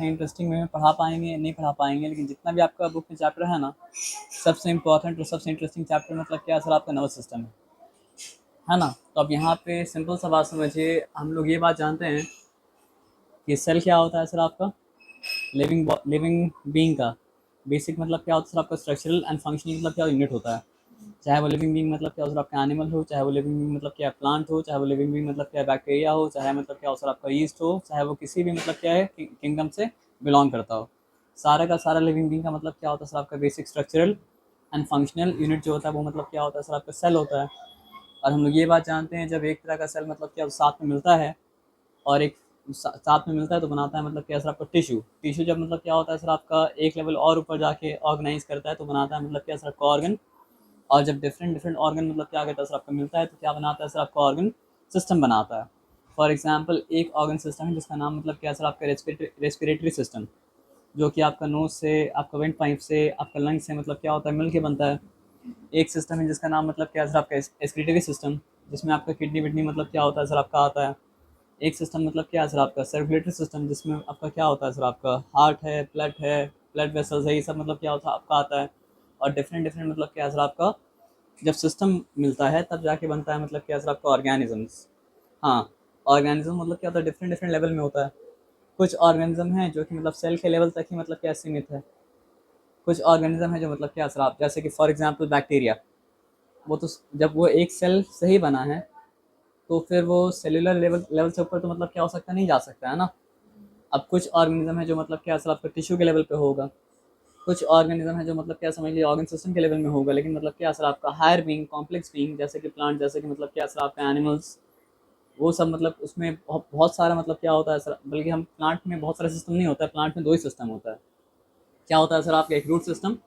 सही interesting way में पढ़ा पाएंगे नहीं पढ़ा पाएंगे, लेकिन जितना भी आपका बुक में चैप्टर है ना, सबसे इंपॉर्टेंट और सबसे इंटरेस्टिंग चैप्टर मतलब क्या है सर, आपका नर्वस सिस्टम है ना। तो अब यहाँ पे सिंपल सा बात समझिए, हम लोग ये बात जानते हैं कि सेल क्या होता है सर आपका, लिविंग बीइंग का बेसिक मतलब क्या होता है सर आपका, स्ट्रक्चरल एंड फंक्शनल मतलब क्या यूनिट होता है। चाहे वो लिविंग बीइंग मतलब क्या हो सर आपका एनिमल हो, चाहे वो लिविंग बीइंग मतलब क्या प्लांट हो, चाहे वो लिविंग बीइंग मतलब क्या बैक्टीरिया हो, चाहे मतलब क्या हो सर आपका ईस्ट हो, चाहे वो किसी भी मतलब क्या है किंगडम से बिलोंग करता हो। सारा का सारा लिविंग बीइंग का मतलब क्या होता है सर आपका, basic structural and functional unit जो होता है वो मतलब क्या होता है सर आपका, सेल होता है। और हम लोग ये बात जानते हैं, जब एक तरह का सेल मतलब क्या साथ में मिलता है और एक साथ में मिलता है तो बनाता है मतलब क्या सर आपका टिश्यू। टिश्यू जब मतलब क्या होता है सर आपका एक लेवल और ऊपर जाके ऑर्गेनाइज करता है तो बनाता है मतलब क्या सर आपका ऑर्गन। और जब डिफरेंट डिफरेंट ऑर्गन मतलब क्या कहता है सर आपका मिलता है तो क्या बनाता है सर आपका ऑर्गन सिस्टम बनाता है। फॉर एग्जाम्पल एक ऑर्गन सिस्टम है जिसका नाम मतलब क्या है सर आपका रेस्पिरेटरी सिस्टम, जो कि आपका नोज से, आपका वेंट पाइप से, आपका लंग से मतलब क्या होता है मिल के बनता है। एक सिस्टम है जिसका नाम मतलब क्या है सर आपका एक्सक्रीटरी सिस्टम, जिसमें आपका किडनी विडनी मतलब क्या होता है सर आपका आता है। एक सिस्टम मतलब क्या है सर आपका सर्कुलेटरी सिस्टम, जिसमें आपका क्या होता है सर आपका हार्ट है, ब्लड वेसल्स है, ये सब मतलब क्या होता है आपका आता है। और डिफरेंट डिफरेंट मतलब क्या है सर आपका, जब सिस्टम मिलता है तब जाके बनता है मतलब क्या सर आपका ऑर्गेनिजम्स। हाँ, ऑर्गेनिज्म मतलब क्या होता है डिफरेंट डिफरेंट लेवल में होता है। कुछ ऑर्गेनिज्म हैं जो कि मतलब सेल के लेवल तक ही मतलब क्या सीमित है। कुछ ऑर्गेनिज्म है जो मतलब क्या सर आप, जैसे कि फॉर एग्जांपल बैक्टीरिया, वो तो जब वो एक सेल से ही बना है तो फिर वो सेलुलर लेवल लेवल से ऊपर तो मतलब क्या हो सकता है, नहीं जा सकता है ना। अब कुछ ऑर्गेनिज्म है जो मतलब क्या सर आपका टिश्यू के लेवल पे होगा। कुछ ऑर्गेनिज्म है जो मतलब क्या समझ लीजिए ऑर्गन सिस्टम के लेवल में होगा, लेकिन मतलब क्या सर आपका हायर बीइंग, कॉम्प्लेक्स बीइंग, जैसे कि प्लांट, जैसे कि मतलब क्या सर आपका एनिमल्स, वो सब मतलब उसमें बहुत बहुत सारा मतलब क्या होता है सर, बल्कि हम प्लांट में बहुत सारा सिस्टम नहीं होता है, प्लांट में दो ही सिस्टम होता है। क्या होता है सर आपका, एक रूट सिस्टम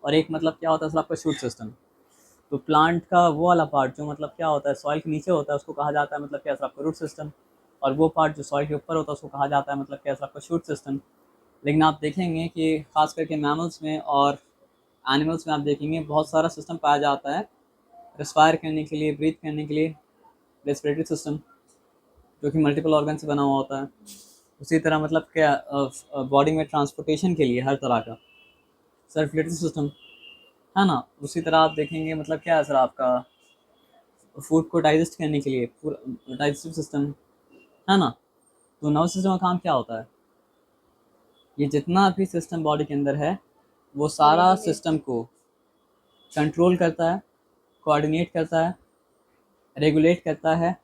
और एक मतलब क्या होता है सर आपका शूट सिस्टम। तो प्लांट का वो वाला पार्ट जो मतलब क्या होता है सॉइल के नीचे होता है उसको कहा जाता है मतलब क्या सर आपका रूट सिस्टम। और वो पार्ट जो सॉइल के ऊपर होता है उसको कहा जाता है मतलब क्या सर आपका शूट सिस्टम। लेकिन आप देखेंगे कि खास करके मैमल्स में और एनिमल्स में आप देखेंगे बहुत सारा सिस्टम पाया जाता है रिस्पायर करने के लिए, ब्रीथ करने के लिए, रेस्पिरेटरी सिस्टम, जो कि मल्टीपल ऑर्गन से बना हुआ होता है। उसी तरह मतलब क्या बॉडी में ट्रांसपोर्टेशन के लिए हर तरह का सर्कुलेटरी सिस्टम, है ना। उसी तरह आप देखेंगे मतलब क्या है सर आपका, फूड को डाइजेस्ट करने के लिए पूरा डाइजेस्टिव सिस्टम, है ना। तो नर्वस सिस्टम का काम क्या होता है, ये जितना भी सिस्टम बॉडी के अंदर है वो सारा सिस्टम को कंट्रोल करता है, कोऑर्डिनेट करता है, रेगुलेट करता है।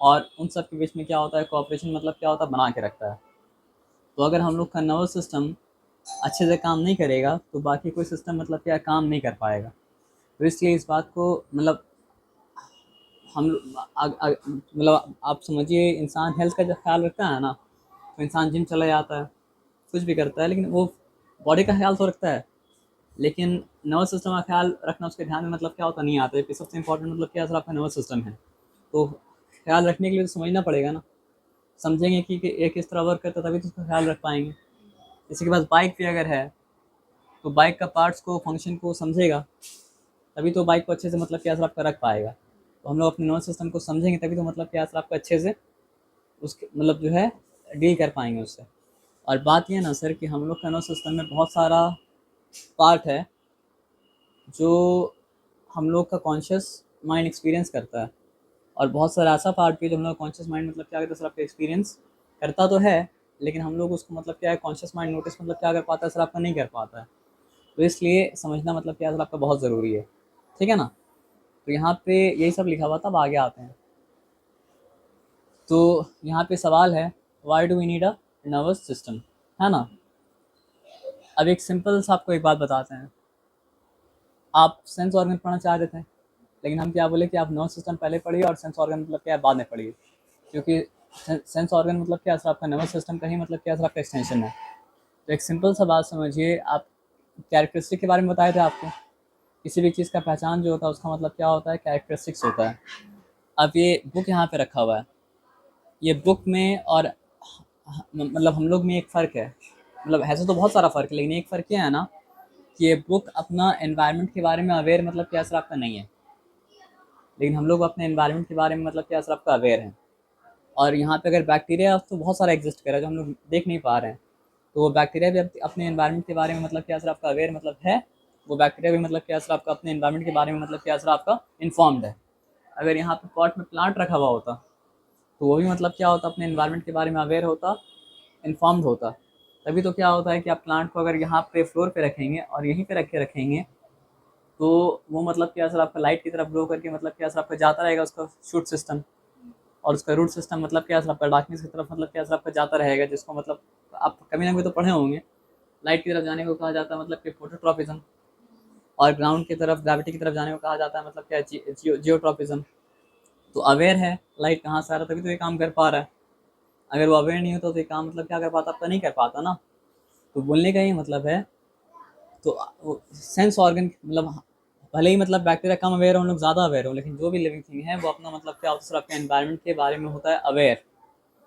और उन सब के बीच में क्या होता है, कोऑपरेशन मतलब क्या होता है, बना के रखता है। तो अगर हम लोग का नर्वस सिस्टम अच्छे से काम नहीं करेगा तो बाकी कोई सिस्टम मतलब क्या काम नहीं कर पाएगा। तो इसलिए इस बात को मतलब हम मतलब आप समझिए, इंसान हेल्थ का जब ख्याल रखता है ना, तो इंसान जिम चला जाता है, कुछ भी करता है, लेकिन वो बॉडी का ख्याल तो रखता है, लेकिन नर्वस सिस्टम का ख्याल रखना उसके ध्यान में मतलब क्या होता नहीं आता है। सबसे इंपॉर्टेंट मतलब क्या सर आपका नर्वस सिस्टम है। तो ख्याल रखने के लिए तो समझना पड़ेगा ना, समझेंगे कि ये किस तरह वर्क करता है तभी तो उसका ख्याल रख पाएंगे। इसी के पास बाइक भी अगर है तो बाइक का पार्ट्स को, फंक्शन को समझेगा, तभी तो बाइक को अच्छे से मतलब क्या सर आपका रख पाएगा। तो हम लोग अपने नर्वस सिस्टम को समझेंगे तभी तो मतलब क्या सर आपका अच्छे से उसके मतलब जो है डील कर पाएंगे उससे। और बात ये ना सर कि हम लोग का नर्वस सिस्टम में बहुत सारा पार्ट है जो हम लोग का कॉन्शियस माइंड एक्सपीरियंस करता है, और बहुत सारा ऐसा पार्ट भी है जो हम लोग कॉन्शियस माइंड मतलब क्या करता है सर आपका एक्सपीरियंस करता तो है, लेकिन हम लोग उसको मतलब क्या है कॉन्शियस माइंड नोटिस मतलब क्या कर पाता है सर आपका, नहीं कर पाता है। तो इसलिए समझना मतलब क्या सर आपका बहुत ज़रूरी है, ठीक है ना। तो यहाँ पे यही सब लिखा हुआ था, अब आगे आते हैं। तो यहाँ पे सवाल है, why do we need a nervous system, है ना। अब एक सिंपल सा आपको एक बात बताते हैं। आप सेंस ऑर्गन पढ़ना चाह रहे थे, लेकिन हम क्या बोले कि आप नर्वस सिस्टम पहले पढ़िए और सेंस ऑर्गन मतलब क्या है बाद में पढ़िए, क्योंकि सेंस ऑर्गन मतलब क्या है आपका नर्वस सिस्टम का ही मतलब क्या है आपका एक्सटेंशन है। तो एक सिंपल सा बात समझिए, आप कैरेक्टरिस्टिक के बारे में बताए थे आपको, किसी भी चीज़ का पहचान जो होता है उसका मतलब क्या होता है, कैरेक्टरिस्टिक्स होता है। अब ये बुक यहाँ पे रखा हुआ है, ये बुक में और मतलब हम लोग में एक फ़र्क है, मतलब ऐसे तो बहुत सारा फ़र्क है, लेकिन एक फ़र्क क्या है ना, कि ये बुक अपना एनवायरनमेंट के बारे में अवेयर मतलब क्या असर आपका नहीं है, लेकिन हम लोग अपने एनवायरनमेंट के बारे में मतलब क्या असर आपका अवेयर है। और यहाँ पे अगर बैक्टीरिया तो बहुत सारा एग्जिस्ट कर रहा है जो हम लोग देख नहीं पा रहे हैं, तो वो बैक्टीरिया भी अपने एनवायरनमेंट के बारे में मतलब क्या सर आपका अवेयर मतलब है, वो बैक्टीरिया भी मतलब क्या सर आपका अपने एनवायरनमेंट के बारे में मतलब क्या सर आपका इन्फॉर्म्ड है। अगर यहाँ पे पॉट में प्लांट रखा हुआ होता तो वो भी मतलब क्या होता, अपने एनवायरनमेंट के बारे में अवेयर होता, इन्फॉर्म्ड होता। तभी तो क्या होता है कि आप प्लांट को अगर यहाँ पे फ्लोर पे रखेंगे और यहीं पे रख के रखेंगे तो वो मतलब क्या सर आपका लाइट की तरफ ग्रो करके मतलब क्या सर आपका जाता रहेगा उसका शूट सिस्टम, और उसका रूट सिस्टम मतलब क्या सर आपका डार्कनेस की तरफ मतलब क्या सर आपका जाता रहेगा, जिसको मतलब आप कभी ना कभी तो पढ़े होंगे, लाइट की तरफ जाने को कहा जाता है मतलब कि फोटोट्रॉपिज्म, और ग्राउंड की तरफ ग्रेविटी की तरफ जाने को कहा जाता है मतलब क्या जियोट्रॉपिज्म। तो अवेयर है लाइट कहाँ से आ रहा है तभी तो ये काम कर पा रहा है। अगर वो अवेयर नहीं होता तो ये काम मतलब क्या कर पाता, आपका नहीं कर पाता ना। तो बोलने का ये मतलब है, तो सेंस ऑर्गन मतलब भले ही मतलब बैक्टीरिया कम अवेयर हो, हम लोग ज़्यादा अवेयर हो, लेकिन जो भी लिविंग थिंग है वो अपना मतलब क्या होता है सर आपके एनवायरनमेंट के बारे में होता है अवेयर,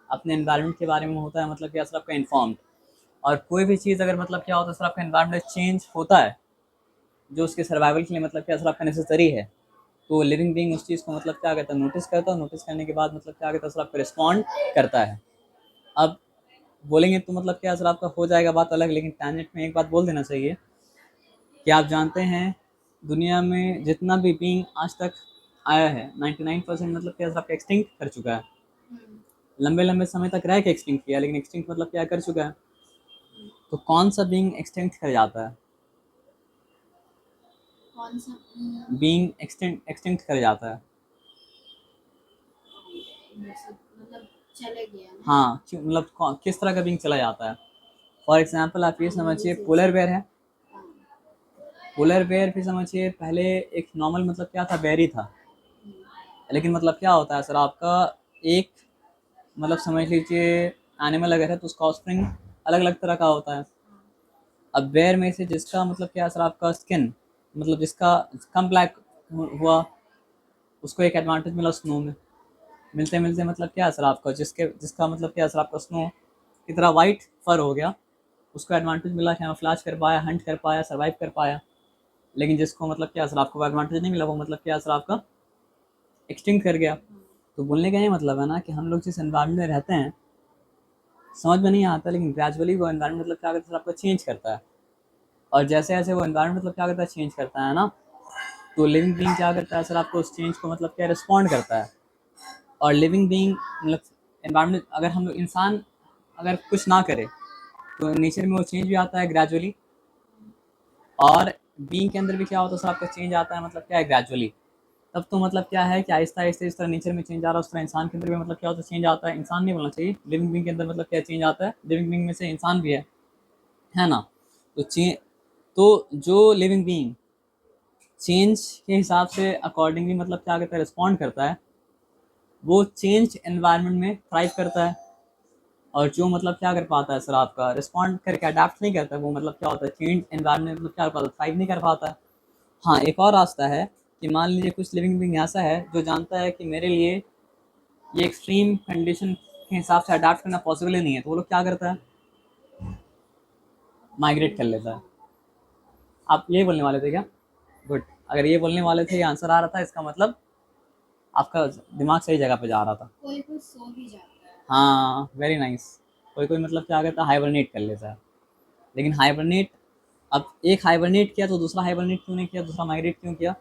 अपने एनवायरनमेंट के बारे में होता है मतलब क्या सर आपका इन्फॉर्म्ड। और कोई भी चीज़ अगर मतलब क्या होता है सर आपका एनवायरनमेंट चेंज होता है जो उसके सर्वाइवल के लिए मतलब क्या सर आपका नेसेसरी है, तो लिविंग बीइंग उस चीज़ को मतलब क्या करता है, नोटिस करता है, नोटिस करने के बाद मतलब क्या करता है सर आपका रिस्पॉन्ड करता है। अब बोलेंगे तो मतलब क्या सर आपका हो जाएगा बात अलग, लेकिन टैंजेंट में एक बात बोल देना चाहिए कि आप जानते हैं दुनिया में जितना भी बीइंग आज तक आया है 99% मतलब क्या सर आपका एक्सटिंक्ट कर चुका है, लंबे लंबे समय तक रह के एक्सटिंक्ट किया, लेकिन एक्सटिंक्ट मतलब क्या कर चुका है। तो कौन सा बीइंग एक्सटिंक्ट कर जाता है, कौन सा? बीइंग एक्सटिंक्ट कर जाता है। मतलब चले गया ना? हाँ मतलब किस तरह का बीइंग चला जाता है। फॉर एग्जाम्पल आप ये समझिए पोलर बेयर है, हाँ। पोलर बेयर भी समझिए पहले एक नॉर्मल मतलब क्या था, बेर ही था, लेकिन मतलब क्या होता है सर आपका एक मतलब समझ लीजिए एनिमल अगर है तो उसका ऑफस्प्रिंग अलग अलग तरह का होता है। अब बेयर में से जिसका मतलब क्या सर आपका स्किन मतलब जिसका कम ब्लैक हुआ उसको एक एडवांटेज मिला स्नो में, मिलते मिलते मतलब क्या सर आपका जिसका मतलब क्या सर आपका स्नो की तरह वाइट फर हो गया, उसको एडवांटेज मिला, कैमोफ्लेज कर पाया, हंट कर पाया, सर्वाइव कर पाया। लेकिन जिसको मतलब क्या सर आपको एडवांटेज नहीं मिला वो मतलब क्या सर आपका एक्सटिंक्ट कर गया। तो बोलने का ये मतलब है ना कि हम लोग जिस एनवायरनमेंट में रहते हैं समझ में नहीं आता, लेकिन ग्रेजुअली वो एनवायरनमेंट मतलब क्या करता है आपको चेंज करता है, और जैसे जैसे वो एनवायरनमेंट मतलब क्या करता है चेंज करता है ना, तो लिविंग बीइंग क्या करता है सर आपको उस चेंज को मतलब क्या रिस्पॉन्ड करता है। और लिविंग बीइंग मतलब एनवायरनमेंट अगर हम लोग इंसान अगर कुछ ना करे तो नेचर में वो चेंज भी आता है ग्रेजुअली, और बीइंग के अंदर भी क्या होता है सर आपका चेंज आता है मतलब क्या है ग्रेजुअली। तब तो मतलब क्या है कि आहिस्ता आहिस्ता इस तरह नेचर में चेंज आ रहा है उस तरह इंसान के अंदर भी मतलब क्या होता है चेंज आता है, इंसान नहीं बोलना चाहिए, लिविंग बीइंग के अंदर मतलब क्या चेंज आता है, लिविंग बीइंग में से इंसान भी है ना। तो जो लिविंग बीइंग चेंज के हिसाब से अकॉर्डिंगली मतलब क्या करता है रिस्पॉन्ड करता है, वो चेंज एनवायरनमेंट में थ्राइव करता है। और जो मतलब क्या कर पाता है सर आपका रिस्पॉन्ड करके अडेप्ट नहीं करता है, वो मतलब क्या होता है चेंज एनवायरनमेंट मतलब क्या कर पाता है, थ्राइव नहीं कर पाता है। हाँ एक और रास्ता है कि मान लीजिए कुछ लिविंग बीइंग ऐसा है जो जानता है कि मेरे लिए ये एक्सट्रीम कंडीशन के हिसाब से अडाप्ट करना पॉसिबल ही नहीं है, तो वो लोग क्या करता है माइग्रेट कर लेता है। आप ये बोलने वाले थे क्या? गुड, अगर ये बोलने वाले थे, ये आंसर आ रहा था, इसका मतलब आपका दिमाग सही जगह पे जा रहा था। कोई कोई सो भी जाता है। हाँ वेरी नाइस। कोई कोई मतलब क्या करता है हाइबरनेट कर लेता है, लेकिन हाइबरनेट अब एक हाइबरनेट किया तो दूसरा हाइबरनेट क्यों नहीं किया, दूसरा माइग्रेट क्यों किया?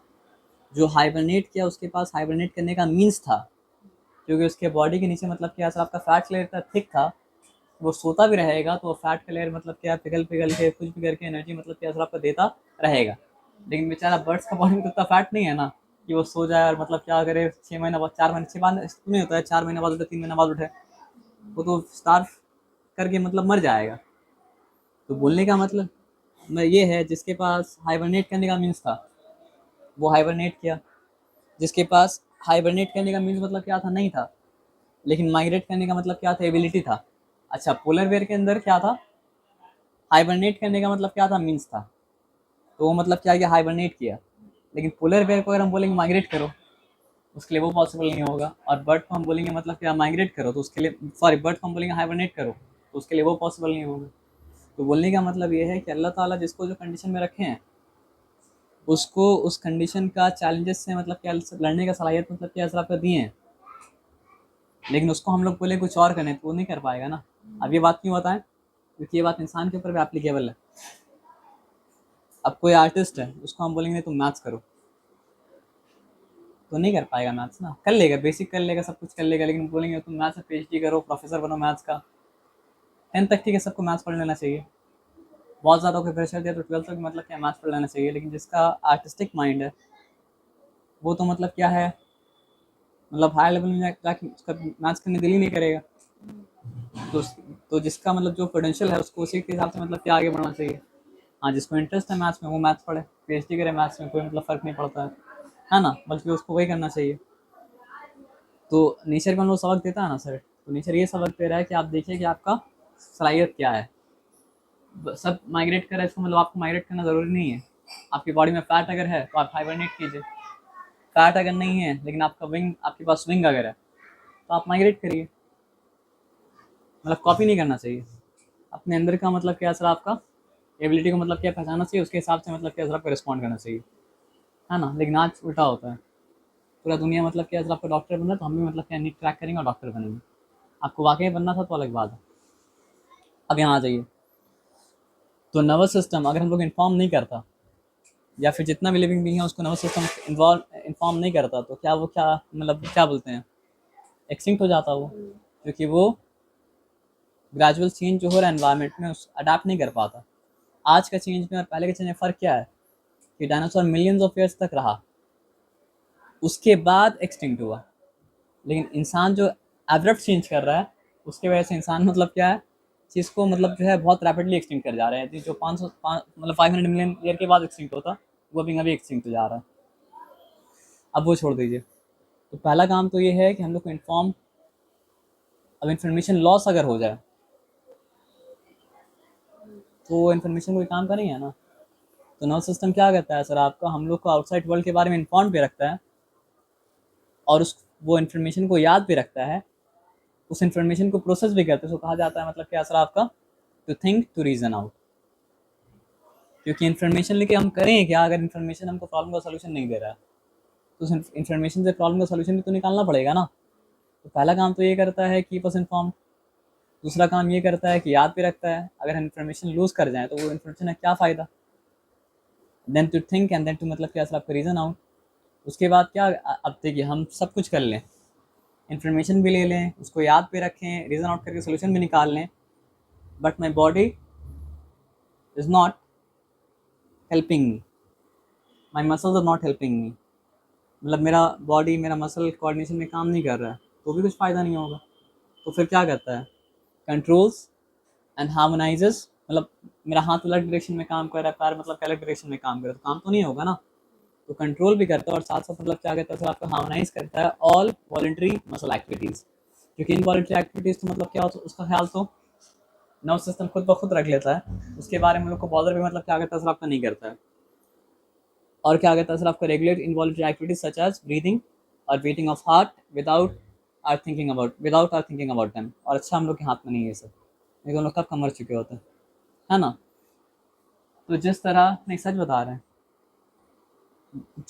जो हाइबरनेट किया उसके पास हाइबरनेट करने का मीन्स था, क्योंकि उसके बॉडी के नीचे मतलब क्या सर आपका फैट लेयर इतना थिक था, वो सोता भी रहेगा तो वो फैट का लेयर मतलब क्या पिघल पिघल के कुछ भी करके एनर्जी मतलब क्या सर आपका देता रहेगा। लेकिन बेचारा बर्ड्स का बॉडी में तो इतना फैट नहीं है ना कि वो सो जाए और मतलब क्या करे 6 महीने बाद 4 महीने 6 बाद नहीं होता है, 4 महीने बाद उठे 3 महीने बाद उठे, वो तो स्टार्व करके मतलब मर जाएगा। तो बोलने का मतलब मैं ये है जिसके पास हाइबरनेट करने का मीन्स था वो हाइबरनेट किया, जिसके पास हाइबरनेट करने का मीन्स मतलब क्या था नहीं था, लेकिन माइग्रेट करने का मतलब क्या था एबिलिटी था। अच्छा पोलर बेयर के अंदर क्या था, हाइबरनेट करने का मतलब क्या था मीन्स था, तो वो मतलब क्या किया हाइबरनेट किया। लेकिन पोलर बेयर को अगर हम बोलेंगे माइग्रेट करो उसके लिए वो पॉसिबल नहीं होगा, और बर्ड को हम बोलेंगे मतलब क्या माइग्रेट करो तो उसके लिए सॉरी बर्ड को हम बोलेंगे हाइबरनेट करो तो उसके लिए वो पॉसिबल नहीं होगा। तो बोलने का मतलब ये है कि अल्लाह ताला जिसको जो कंडीशन में रखे हैं उसको उस कंडीशन का चैलेंजेस से मतलब क्या लड़ने का सलाहियत मतलब क्या असर आपका दिए हैं, लेकिन उसको हम लोग बोले कुछ और करें तो वो नहीं कर पाएगा ना। अब ये बात क्यों बताएं, क्योंकि ये बात इंसान के ऊपर भी एप्लीकेबल है। अब कोई आर्टिस्ट है, उसको हम बोलेंगे तुम मैथ्स करो, तो नहीं कर पाएगा मैथ्स ना। कर लेगा, बेसिक कर लेगा, सब कुछ कर लेगा, लेकिन बोलेंगे तुम मैथ्स में पीएचडी करो, प्रोफेसर बनो मैथ्स का। 10th तक ठीक है, सबको मैथ्स पढ़ लेना चाहिए। बहुत ज़्यादा कोई प्रेशर दिया तो 12th तक मतलब क्या मैथ्स पढ़ लेना चाहिए। लेकिन जिसका आर्टिस्टिक माइंड है, वो तो मतलब क्या है, मतलब हाई लेवल में जाके उसका मैथ्स करने दिल ही नहीं करेगा। तो तो जिसका मतलब जो पोटेंशियल है, उसको उसी के हिसाब से मतलब क्या आगे बढ़ना चाहिए। हाँ, जिसको इंटरेस्ट है मैथ्स में, वो मैथ्स पढ़े, पीएचडी करे मैथ्स में, कोई मतलब फ़र्क नहीं पड़ता है ना, बल्कि उसको वही करना चाहिए। तो नेचर का हम लोग सबक देता है ना सर, तो नेचर ये सबक दे रहा है कि आप देखिए कि आपका सलाहियत क्या है। सब माइग्रेट कर रहा है, इसको मतलब आपको माइग्रेट करना ज़रूरी नहीं है। आपकी बॉडी में फैट अगर है तो आप हाइबरनेट कीजिए, फैट अगर नहीं है लेकिन आपका विंग, आपके पास विंग अगर है, तो आप माइग्रेट करिए। मतलब कॉपी नहीं करना चाहिए। अपने अंदर का मतलब क्या असर, आपका एबिलिटी को मतलब क्या पहचानना चाहिए, उसके हिसाब से मतलब क्या असर आपको रिस्पॉन्ड करना चाहिए, है ना। लेकिन आज उल्टा होता है, पूरा दुनिया मतलब क्या असर आपको डॉक्टर बनना है, तो हम भी मतलब क्या नीट क्रैक करेंगे और डॉक्टर बनेंगे। आपको वाकई बनना था तो अलग बात है। अब यहाँ आ जाइए, तो नर्वस सिस्टम अगर हम लोग इन्फॉर्म नहीं करता, या फिर जितना भी लिविंग बीइंग है उसको नर्वस सिस्टम इन्फॉर्म नहीं करता, तो क्या वो क्या मतलब क्या बोलते हैं, एक्सटिंक्ट हो जाता वो। क्योंकि वो ग्रेजुअल चेंज जो हो रहा है एनवायरनमेंट में, उस अडाप्ट नहीं कर पाता। आज का चेंज में और पहले के चेंज में फ़र्क क्या है कि डायनासोर मिलियंस ऑफ ईयर्स तक रहा, उसके बाद एक्सटिंक्ट हुआ। लेकिन इंसान जो एब्रप्ट चेंज कर रहा है, उसके वजह से इंसान मतलब क्या है, चीज़ को मतलब जो है बहुत रैपिडली एक्सटिंक्ट कर जा रहे हैं। जो 500 मतलब 500 मिलियन ईयर के बाद एक्सटिंक्ट होता, वो अभी एक्सटिंक्ट हो जा रहा है। अब वो छोड़ दीजिए। तो पहला काम तो ये है कि हम लोग को इन्फॉर्म, अब इन्फॉर्मेशन लॉस अगर हो जाए तो इन्फॉर्मेशन कोई काम का नहीं है ना। तो नर्वस सिस्टम क्या करता है सर, आपका हम लोग को आउटसाइड वर्ल्ड के बारे में इन्फॉर्म भी रखता है, और उस वो इन्फॉर्मेशन को याद भी रखता है, उस इन्फॉर्मेशन को प्रोसेस भी करते हैं। उसको कहा जाता है मतलब क्या सर आपका, to think to reason out. क्योंकि इन्फॉर्मेशन लेके हम करें क्या, अगर इन्फॉर्मेशन हमको प्रॉब्लम का सोल्यूशन नहीं दे रहा है, तो उस इन्फॉर्मेशन से प्रॉब्लम का सोल्यूशन भी तो निकालना पड़ेगा ना। तो पहला काम तो ये करता है कीप अस इन्फॉर्म। दूसरा काम ये करता है कि याद भी रखता है, अगर हम इन्फॉर्मेशन लूज़ कर जाएँ तो वो इन्फॉर्मेशन का क्या फ़ायदा। Then to think and then to मतलब क्या सर आपका रीज़न आउट। उसके बाद क्या, अब देखिए हम सब कुछ कर लें, इन्फॉर्मेशन भी ले लें, उसको याद भी रखें, रीज़न आउट करके सोल्यूशन भी निकाल लें, but my body is not helping me, my muscles are not helping me. मतलब मेरा बॉडी, मेरा मसल कोऑर्डिनेशन में काम नहीं कर रहा है, तो भी कुछ फ़ायदा नहीं होगा। तो फिर क्या करता है, कंट्रोल्स एंड हार्मोनाइजेस। मतलब मेरा हाथ अलग डायरेक्शन में काम कर रहा है, पैर मतलब अलग डायरेक्शन में काम कर रहा है, तो काम तो नहीं होगा ना। तो कंट्रोल भी करता है, और साथ साथ मतलब क्या करता है सर आपका, हार्मोनाइज करता है ऑल वॉलंटरी मसल एक्टिविटीज़। क्योंकि इनवॉलंटरी एक्टिविटीज़ तो मतलब क्या होता है, उसका ख्याल तो नर्वस सिस्टम खुद ब खुद रख लेता है, उसके बारे में लोग को बॉदर भी मतलब क्या करता है सर आपका नहीं करता है। और क्या कहता है सर आपका, regulate involuntary activities such as breathing और beating of heart without our thinking about them. और अच्छा हम लोग के हाथ में नहीं है सर, नहीं तो हम लोग कब कम मर चुके होते हैं, है ना। तो जिस तरह नहीं, सच बता रहे हैं,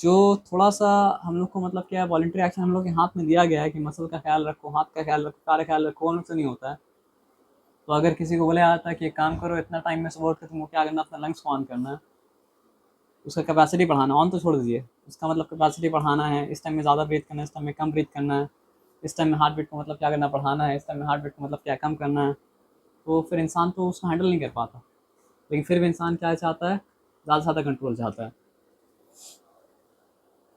जो थोड़ा सा हम लोग को मतलब क्या है, वॉलंटरी एक्शन हम लोग के हाथ में दिया गया है कि मसल का ख्याल रखो, हाथ का ख्याल रखो, पैर का ख्याल रखो, उन लोग से नहीं होता है। तो अगर किसी को बोला जाता है कि एक काम करो, इतना टाइम में सुबह उठ के तुमको क्या करना, अपना लंग्स को ऑन करना है, उसका कैपेसिटी बढ़ाना, ऑन तो छोड़ दीजिए, उसका मतलब कैपेसिटी बढ़ाना है, इस टाइम में ज़्यादा ब्रीथ करना है, इस टाइम में कम ब्रीथ करना है, इस टाइम में हार्ट बीट को मतलब क्या करना, बढ़ाना है, इस टाइम में हार्ट बीट को मतलब क्या कम करना है, तो फिर इंसान तो उसको हैंडल नहीं कर पाता। लेकिन फिर भी इंसान क्या चाहता है, ज़्यादा से ज़्यादा कंट्रोल चाहता है।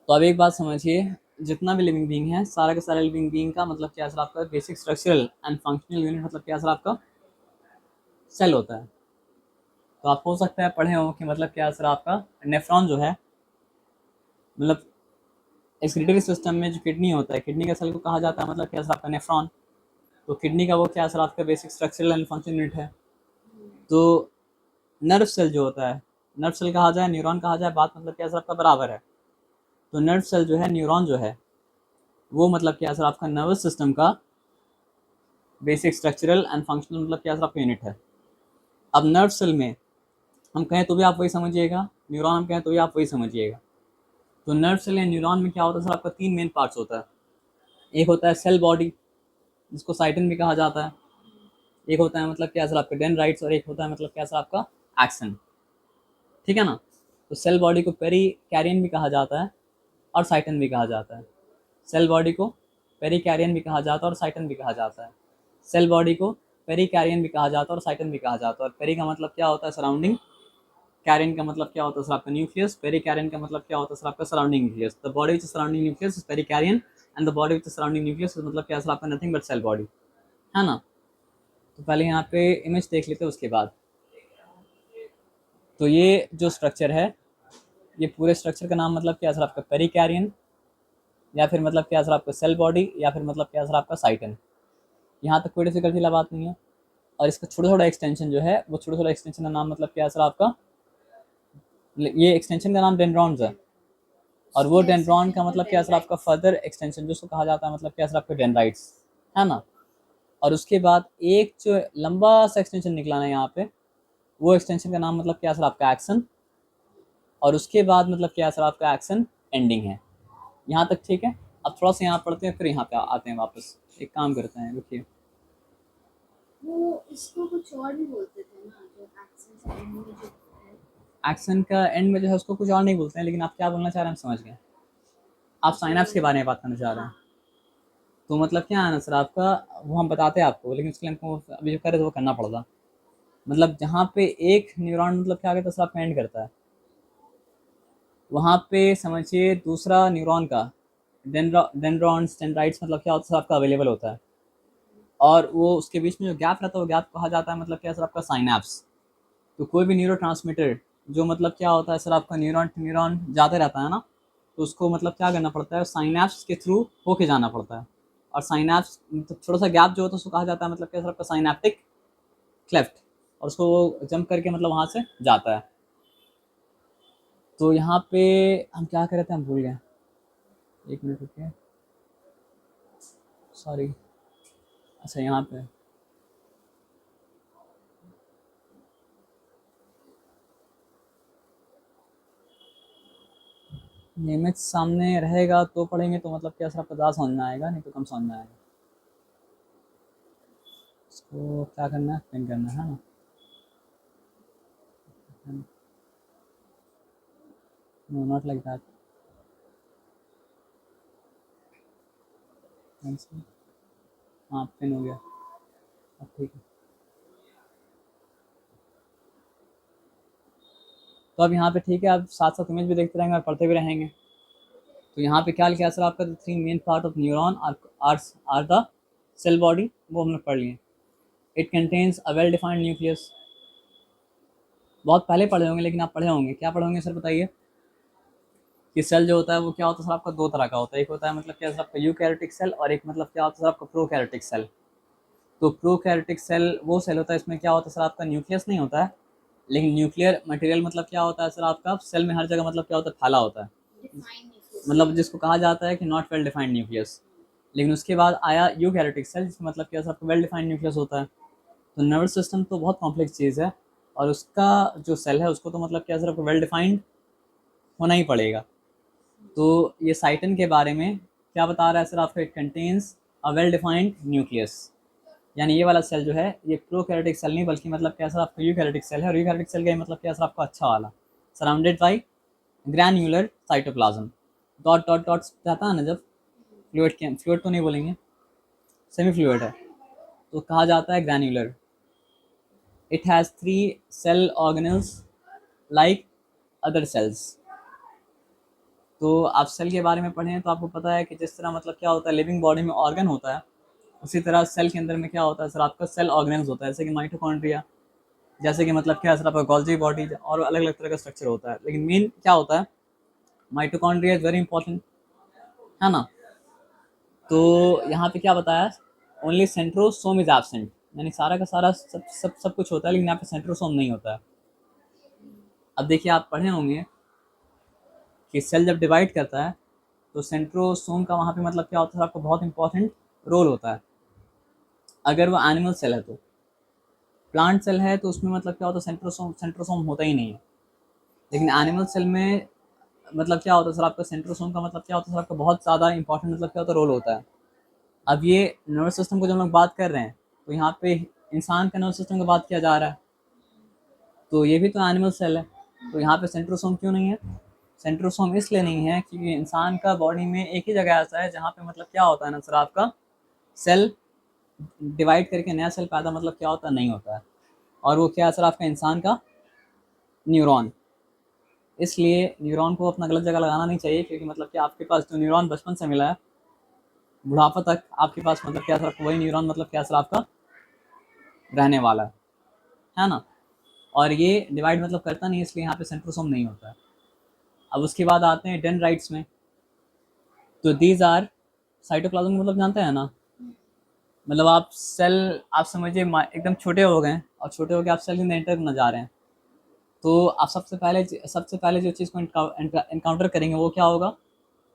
तो अब एक बात समझिए, जितना भी लिविंग बीइंग है, सारा का सारा लिविंग बीइंग का मतलब क्या सर आपका, basic structural and functional unit मतलब क्या सर आपका, सेल होता है। तो आप हो सकता है पढ़े हो कि मतलब क्या सर आपका नेफ्रॉन जो है, मतलब एक्सक्रीटरी सिस्टम में जो किडनी होता है, किडनी का सेल को कहा जाता है मतलब क्या सर आपका, नेफ्रॉन। तो किडनी का वो क्या सर आपका basic structural and function unit है। तो नर्व सेल जो होता है, नर्व सेल कहा जाए, न्यूरॉन कहा जाए, बात मतलब क्या सर आपका बराबर है। तो नर्व सेल जो है, न्यूरॉन जो है, वो मतलब क्या सर आपका नर्वस सिस्टम का बेसिक स्ट्रक्चरल एंड फंक्शनल मतलब क्या सर आपका यूनिट है। अब नर्व सेल में हम कहें तो भी आप वही समझिएगा, न्यूरॉन हम कहें तो भी आप वही समझिएगा। तो नर्व सेल या न्यूरॉन में क्या होता है सर आपका, तीन मेन पार्ट्स होता है। एक होता है सेल बॉडी, जिसको साइटन भी कहा जाता है। एक होता है मतलब क्या सर आपका डेंड्राइट्स, और एक होता है मतलब क्या सर आपका एक्सन, ठीक है ना। तो सेल बॉडी को पेरी कैरियन भी कहा जाता है और साइटन भी कहा जाता है। सेल बॉडी को पेरी कैरियन भी कहा जाता है और साइटन भी कहा जाता है। सेल बॉडी को पेरी कैरियन भी कहा जाता है और साइटन भी कहा जाता है। और पेरी का मतलब क्या होता है सराउंडिंग, कैरियन का मतलब क्या होता है सर आपका न्यूक्लियस, पेरी कैरियन का मतलब क्या होता है सर आपका surrounding nucleus. The body which surrounding nucleus is perikaryon and the body which surrounding nucleus मतलब क्या सर आपका नथिंग बट सेल बॉडी, है ना। तो पहले यहाँ पे इमेज देख लेते हैं उसके बाद। तो ये जो स्ट्रक्चर है, ये पूरे स्ट्रक्चर का नाम मतलब क्या सर आपका पेरी कैरियन, या फिर मतलब क्या सर आपका सेल बॉडी, या फिर मतलब क्या सर आपका साइटन। यहाँ तक कोई डिफिकल्टी वाला बात नहीं है। और इसका छोटा छोटा एक्सटेंशन जो है, वो छोटा छोटा एक्सटेंशन का नाम मतलब क्या सर आपका, ये एक्सटेंशन का नाम डेंड्रॉन्स है। और वो डेंड्रॉन का मतलब क्या सर आपका फर्दर एक्सटेंशन जिसको कहा जाता है मतलब क्या सर आपका डेंड्राइट्स, है ना। और उसके बाद एक जो लंबा सा एक्सटेंशन निकला है यहाँ पे, वो एक्सटेंशन का नाम मतलब क्या सर आपका एक्सन। और उसके बाद मतलब क्या सर आपका एक्सन एंडिंग है। यहाँ तक ठीक है। अब थोड़ा सा यहाँ पढ़ते हैं फिर यहाँ पे आते हैं वापस। एक काम करते हैं, रुकिए। वो इसको कुछ और भी बोलते थे ना, जो एक्शन से एंड में जो है। एक्सन का एंड में जो है उसको कुछ और नहीं बोलते हैं, लेकिन आप क्या बोलना चाह रहे हैं हम समझ गए। आप साइनैप्स के बारे में बात करना चाह रहे हैं। तो मतलब क्या है ना सर आपका, वो हम बताते हैं आपको, लेकिन उसके लिए हमको अभी जो करे तो वो करना पड़ता। मतलब जहाँ पे एक न्यूरॉन मतलब क्या कहता है सर आपका एंड करता है, वहाँ पे समझिए दूसरा न्यूरॉन का डेंड्रॉन्स डेंड्राइट्स मतलब क्या होता है सर आपका अवेलेबल होता है। और वो उसके बीच में जो गैप रहता है वो गैप कहा जाता है मतलब क्या सर आपका साइनैप्स। तो कोई भी न्यूरो जो मतलब क्या होता है सर आपका न्यूरॉन टू न्यूरॉन जाते रहता है ना, तो उसको मतलब क्या करना पड़ता है, साइनैप्स के थ्रू होके जाना पड़ता है। और साइनैप्स मतलब थोड़ा सा गैप जो होता है उसको कहा जाता है मतलब क्या सर आपका साइनैप्टिक क्लेफ्ट। और उसको वो जंप करके मतलब वहाँ से जाता है। तो यहाँ पे हम क्या कर रहे थे, हम भूल गए। एक मिनट रुकिए, सॉरी। अच्छा यहाँ पे इमेज सामने रहेगा तो पढ़ेंगे तो मतलब क्या सर आपका ज़्यादा समझ में आएगा, नहीं तो कम समझ में आएगा। इसको क्या करना है, पिन करना है ना। No not like that. हाँ पिन हो गया, अब ठीक है। तो अब यहाँ पे ठीक है, अब साथ साथ इमेज भी देखते रहेंगे और पढ़ते भी रहेंगे। तो यहाँ पे क्या लिखा है सर आपका, the three main part of neuron are the cell body, वो हम लोग पढ़ लिए। It contains a well defined nucleus. बहुत पहले पढ़े होंगे लेकिन आप पढ़े होंगे, क्या पढ़े होंगे सर बताइए। कि सेल जो होता है वो क्या होता है सर आपका, दो तरह का होता है। एक होता है मतलब क्या सर आपका यूकैरियोटिक सेल, और एक मतलब क्या होता है सर आपका प्रोकैरियोटिक सेल। तो प्रोकैरियोटिक सेल वो सेल होता है, इसमें क्या होता है सर आपका, न्यूक्लियस नहीं होता है, लेकिन न्यूक्लियर मटेरियल मतलब क्या होता है सर आपका, सेल में हर जगह मतलब क्या होता है, फैला होता है। डिफाइन नहीं मतलब जिसको कहा जाता है कि नॉट वेल डिफाइंड न्यूक्लियस। लेकिन उसके बाद आया यूकैरियोटिक सेल, जिसमें मतलब क्या सर आपका वेल डिफाइंड न्यूक्लियस होता है। तो नर्वस सिस्टम तो बहुत कॉम्प्लेक्स चीज़ है, और उसका जो सेल है उसको तो मतलब क्या सर आपको वेल डिफाइंड होना ही पड़ेगा। तो ये साइटन के बारे में क्या बता रहा है सर आपका, it contains a well defined nucleus. यानी ये वाला सेल जो है ये प्रोकैरियोटिक सेल नहीं, बल्कि मतलब क्या सर आपका यूकैरियोटिक सेल है। और यूकैरियोटिक सेल का मतलब क्या सर आपका अच्छा वाला, surrounded by granular cytoplasm. Dot dot dot रहता है ना जब, फ्लूइड के, फ्लूइड तो नहीं बोलेंगे, सेमी फ्लूइड है, तो कहा जाता है granular. It has three cell organelles like other cells. तो आप सेल के बारे में पढ़ें तो आपको पता है कि जिस तरह मतलब क्या होता है लिविंग बॉडी में ऑर्गन होता है, उसी तरह सेल के अंदर में क्या होता है सर आपका, सेल ऑर्गेनल्स होता है। जैसे कि माइटोकॉन्ड्रिया, जैसे कि मतलब क्या है सर आपका गोल्जी बॉडी, और अलग अलग तरह का स्ट्रक्चर होता है। लेकिन मेन क्या होता है, माइटोकॉन्ड्रिया इज वेरी इंपॉर्टेंट, है ना। तो यहाँ पे क्या बताया, ओनली सेंट्रोसोम इज एब्सेंट। यानी सारा का सारा सब कुछ होता है, लेकिन यहाँ पे सेंट्रोसोम नहीं होता है। अब देखिए आप पढ़े होंगे कि सेल जब डिवाइड करता है तो सेंट्रोसोम का वहाँ पे मतलब क्या होता है आपको, बहुत इंपॉर्टेंट रोल होता है। अगर वो एनिमल सेल है तो, प्लांट सेल है तो उसमें मतलब क्या होता है, सेंट्रोसोम सेंट्रोसोम होता ही नहीं है। लेकिन एनिमल सेल में मतलब क्या होता है सर आपका, सेंट्रोसोम का मतलब क्या होता है सर आपका, बहुत ज़्यादा इंपॉर्टेंट मतलब क्या होता है, रोल होता है। अब ये नर्वस सिस्टम को जब हम लोग बात कर रहे हैं तो यहाँ पे इंसान का नर्वस सिस्टम की बात किया जा रहा है, तो ये भी तो एनिमल सेल है। तो यहाँ पे सेंट्रोसोम क्यों नहीं है? सेंट्रोसोम इसलिए नहीं है क्योंकि इंसान का बॉडी में एक ही जगह ऐसा है जहाँ पे मतलब क्या होता है ना सर, आपका सेल डिवाइड करके नया सेल पैदा मतलब क्या होता है, नहीं होता है। और वो क्या है सर, आपका इंसान का न्यूरॉन। इसलिए न्यूरॉन को अपना गलत जगह लगाना नहीं चाहिए, क्योंकि मतलब कि आपके पास जो न्यूरॉन बचपन से मिला है, बुढ़ापा तक आपके पास मतलब क्या सर, वही न्यूरॉन मतलब क्या सर आपका रहने वाला है ना। और ये डिवाइड मतलब करता नहीं, इसलिए यहाँ पे सेंट्रोसोम नहीं होता है। अब उसके बाद आते हैं डेंड्राइट्स में। तो दीज आर साइटोप्लाज्म मतलब जानते हैं ना, मतलब आप सेल, आप समझिए एकदम छोटे हो गए और छोटे हो गए आप सेल के अंदर एंटर करना जा रहे हैं। तो आप सबसे पहले जो चीज़ को इनकाउंटर करेंगे वो क्या होगा?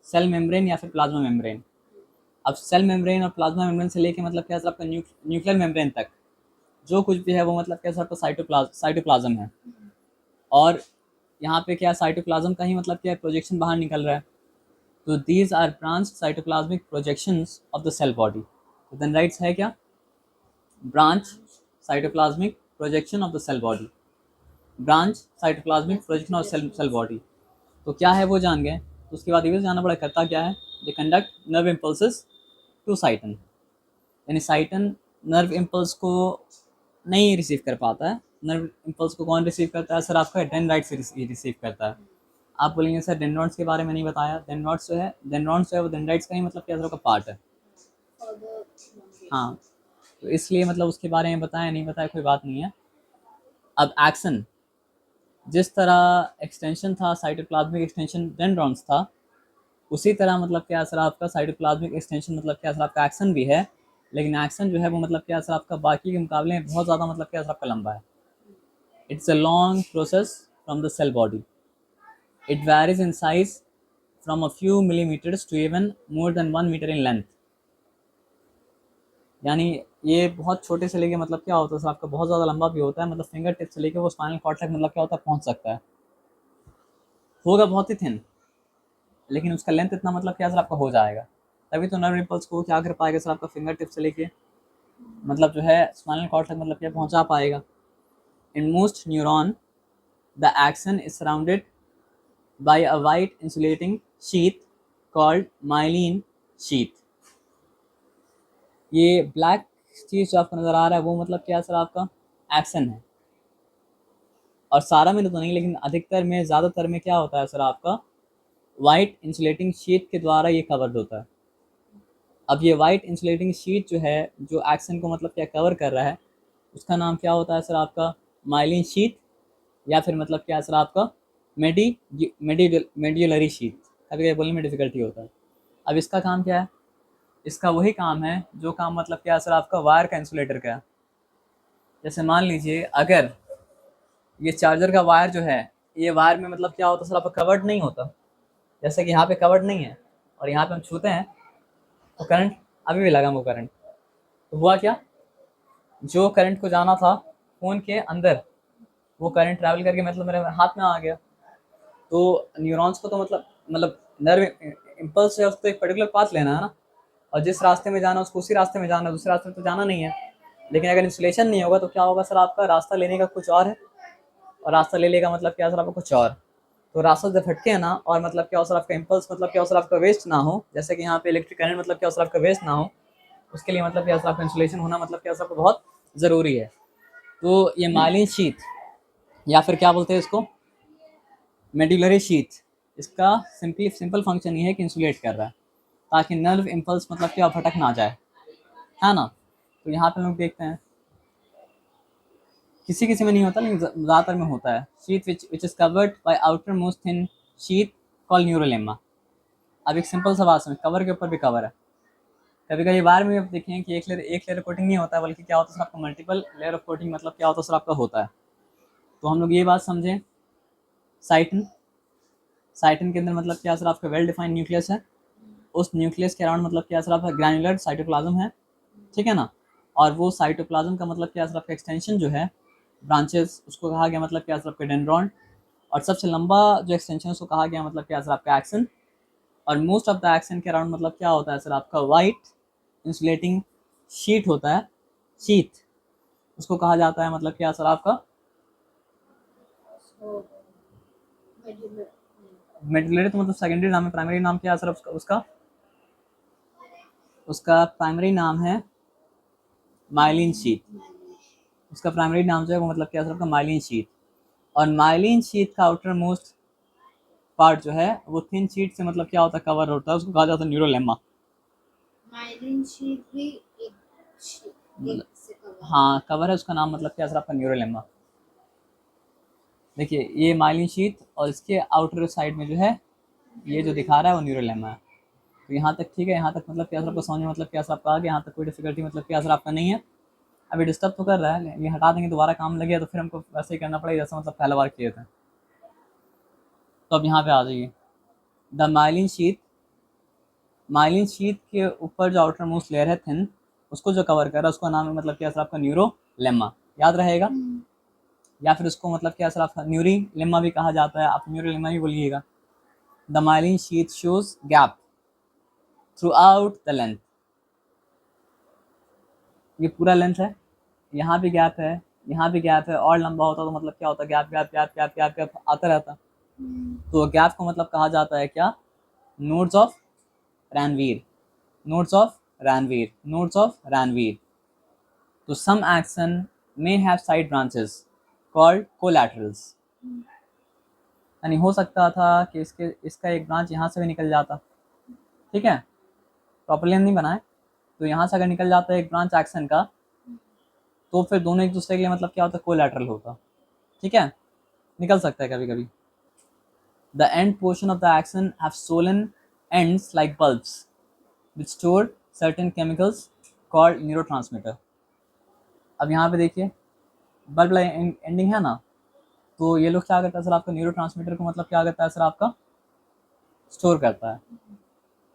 सेल मेम्ब्रेन या फिर प्लाज्मा मेम्ब्रेन। अब सेल मेम्ब्रेन और प्लाज्मा मेम्ब्रेन से लेके मतलब क्या सर आपका न्यूक्लियर मेम्ब्रेन तक जो कुछ भी है वो मतलब क्या सर आपका साइटोप्लाज्म है। और यहाँ पे क्या साइटोप्लाज्म का ही मतलब क्या प्रोजेक्शन बाहर निकल रहा है। तो these are branch cytoplasmic projections of the cell body. तो डेंड्राइट्स है क्या? Branch cytoplasmic projection of the cell body. Branch cytoplasmic projection of cell body. तो क्या है वो जान गए। तो उसके बाद ये भी जानना पड़ा करता क्या है। They conduct nerve impulses to cyton, यानी साइटन नर्व इम्पल्स को नहीं रिसीव कर पाता है। नर्व इम्पल्स को कौन रिसीव करता है सर? आपका डेंड्राइट से रिसीव करता है। आप बोलेंगे सर डेंड्रॉन्स के बारे में नहीं बताया। डेंड्रॉन्स जो है वो डेंड्राइट्स का ही मतलब क्या सर का पार्ट है। हाँ, तो इसलिए मतलब उसके बारे में बताया नहीं बताया कोई बात नहीं है। अब एक्शन, जिस तरह एक्सटेंशन था साइटोप्लाज्मिक एक्सटेंशन डेंड्रॉन्स था, उसी तरह मतलब क्या सर आपका साइटोप्लाज्मिक एक्सटेंशन मतलब क्या सर आपका एक्शन भी है। लेकिन एक्शन जो है वो मतलब क्या सर आपका बाकी के मुकाबले में बहुत ज़्यादा मतलब क्या सर आपका लंबा है। It's a long process from the cell body. It varies in size from a few millimetres to even more than 1 metre in length. यानी ये बहुत छोटे से लेके मतलब क्या होता है सर आपका बहुत ज़्यादा लंबा भी होता है, मतलब फिंगर टिप से लेके वो स्पाइनल कॉर्ड तक मतलब क्या होता है पहुंच सकता है। होगा बहुत ही थिन, लेकिन उसका लेंथ इतना मतलब क्या सर आपका हो जाएगा। तभी तो नर्व इम्पल्स को क्या कर पाएगा सर आपका फिंगर टिप से लेके मतलब जो है स्पाइनल कॉर्ड तक मतलब क्या पहुंचा पाएगा। In most neuron the action is surrounded by a white insulating sheath called myelin sheath. ये ब्लैक चीज़ जो आपको नज़र आ रहा है वो मतलब क्या सर आपका एक्सन है। और सारा में तो नहीं, लेकिन अधिकतर में ज़्यादातर में क्या होता है सर आपका वाइट इंसुलेटिंग शीट के द्वारा ये कवर्ड होता है। अब ये वाइट इंसुलेटिंग शीट जो है जो एक्सन को मतलब क्या कवर कर रहा है, उसका नाम क्या होता है सर आपका माइलिन शीट, या फिर मतलब क्या सर आपका मेडियुलरी शीट। कभी कभी बोलने में डिफिकल्टी होता है। अब इसका काम क्या है? इसका वही काम है जो काम मतलब क्या सर आपका वायर का इंसुलेटर का है। जैसे मान लीजिए अगर ये चार्जर का वायर जो है, ये वायर में मतलब क्या होता है सर आपका कवर्ड नहीं होता। जैसे कि यहाँ पे कवर्ड नहीं है और यहाँ पे हम छूते हैं तो करंट अभी भी लगा वो करंट। तो हुआ क्या, जो करंट को जाना था फ़ोन के अंदर वो करंट ट्रैवल करके मतलब मेरे हाथ में आ गया। तो न्यूरॉन्स को तो मतलब नर्व इम्पल्स है, उसको एक पर्टिकुलर पाथ लेना है ना, और जिस रास्ते में जाना है उसको उसी रास्ते में जाना है, दूसरे रास्ते में तो जाना नहीं है। लेकिन अगर इंसुलेशन नहीं होगा तो क्या होगा सर आपका रास्ता लेने का कुछ और है और रास्ता ले लेगा मतलब क्या सर आपका कुछ और। तो रास्ता जब भटके ना और मतलब क्या हो सर आपका इम्पल्स मतलब क्या हो सर आपका वेस्ट ना हो, जैसे कि यहाँ पे इलेक्ट्रिक करंट मतलब क्या हो सर आपका वेस्ट ना हो, उसके लिए मतलब क्या सर आपका इंसुलेशन होना मतलब क्या सर आपका बहुत ज़रूरी है। तो ये माइलिन शीथ या फिर क्या बोलते हैं इसको मेडुलरी शीथ, इसका सिंपल फंक्शन ये है कि इंसुलेट कर रहा है ताकि नर्व इम्पल्स मतलब क्या भटक ना जाए, है ना। तो यहाँ पे लोग देखते हैं किसी किसी में नहीं होता लेकिन ज़्यादातर में होता है। Sheath which is covered by outer most thin sheath call न्यूरोलेमा। अब एक सिंपल सा बात समझ, कवर के ऊपर भी कवर है। कभी कभी बार में आप देखें कि एक लेयर कोटिंग नहीं होता है, बल्कि क्या होता है सर आपका मल्टीपल लेयर ऑफ कोटिंग मतलब क्या होता है सर आपका होता है। तो हम लोग ये बात समझें, साइटन साइटन के अंदर मतलब क्या सर आपका वेल डिफाइंड न्यूक्लियस है। उस न्यूक्लियस के अराउंड मतलब क्या सर आपका ग्रैन्युलर साइटोप्लाज्म है, ठीक है ना। और वो साइटोप्लाज्म का मतलब क्या सर आपका एक्सटेंशन जो है ब्रांचेस, उसको कहा गया मतलब क्या सर आपका डेंड्रॉन। और सबसे लंबा जो एक्सटेंशन है उसको कहा गया मतलब क्या सर आपका एक्सन। और मोस्ट ऑफ द एक्सन के अराउंड मतलब क्या होता है सर आपका वाइट इंसुलेटिंग शीट होता है, शीथ। उसको कहा जाता है मतलब क्या सर आपका So, medullary. मेडुलरी, तो मतलब सेकेंडरी नाम है, प्राइमरी नाम क्या है सर उसका उसका उसका प्राइमरी नाम है माइलिन शीथ। उसका प्राइमरी नाम जो है वो मतलब क्या सर आपका माइलिन शीथ। और माइलिन शीथ का आउटर मोस्ट पार्ट जो है वो थिन शीट से मतलब क्या होता है कवर होता है, उसको कहा जाता है न्यूरोलेमा। माइलिन शीट भी एक से कवर। हाँ कवर है, उसका नाम मतलब क्या सर आपका न्यूरोलेमा। देखिए ये माइलिन शीथ और इसके आउटर साइड में जो है ये जो दिखा रहा है वो न्यूरोलेमा है। तो यहाँ तक ठीक है, यहाँ तक मतलब क्या सर आपको समझ में मतलब क्या सर आपका आ गया, यहाँ तक कोई डिफिकल्टी मतलब क्या सर आपका नहीं है। अभी डिस्टर्ब तो कर रहा है, ये हटा देंगे दोबारा काम लगे तो फिर हमको वैसे ही करना पड़ेगा जैसा मतलब पहला बार किए थे। तो अब यहाँ पे आ जाइए, द माइलिन शीथ के ऊपर जो आउटर मोस्ट लेयर है थिन, उसको जो कवर कर रहा है उसका नाम है मतलब क्या सर आपका न्यूरोलेमा, याद रहेगा। या फिर उसको मतलब क्या सर आपका न्यूरी लेमा भी कहा जाता है, आप न्यूरी लेमा ही बोलिएगा। The myelin sheath shows gap through out the length, ये पूरा लेंथ है, यहाँ भी गैप है, यहाँ भी गैप है, और लंबा होता तो मतलब क्या होता, gap gap gap gap gap gap आता रहता। तो गैप को मतलब कहा जाता है क्या, nodes of Ranvier, nodes of Ranvier, nodes of Ranvier. तो some axons may have side branches called collaterals, यानी हो सकता था कि इसका एक ब्रांच यहाँ से भी निकल जाता, ठीक है, प्रॉपरली नहीं बनाए, तो यहाँ से अगर निकल जाता है एक ब्रांच एक्शन का, तो फिर दोनों एक दूसरे के लिए मतलब क्या होता है कोलैटरल होता, ठीक है, निकल सकता है कभी कभी। The end portion of the action have Solan ends like bulbs which store certain chemicals called neurotransmitter. अब यहाँ पे देखिए बल्ब एंडिंग है ना, तो ये लोग क्या करता है सर आपका न्यूरोट्रांसमीटर को मतलब क्या करता है सर आपका स्टोर करता है।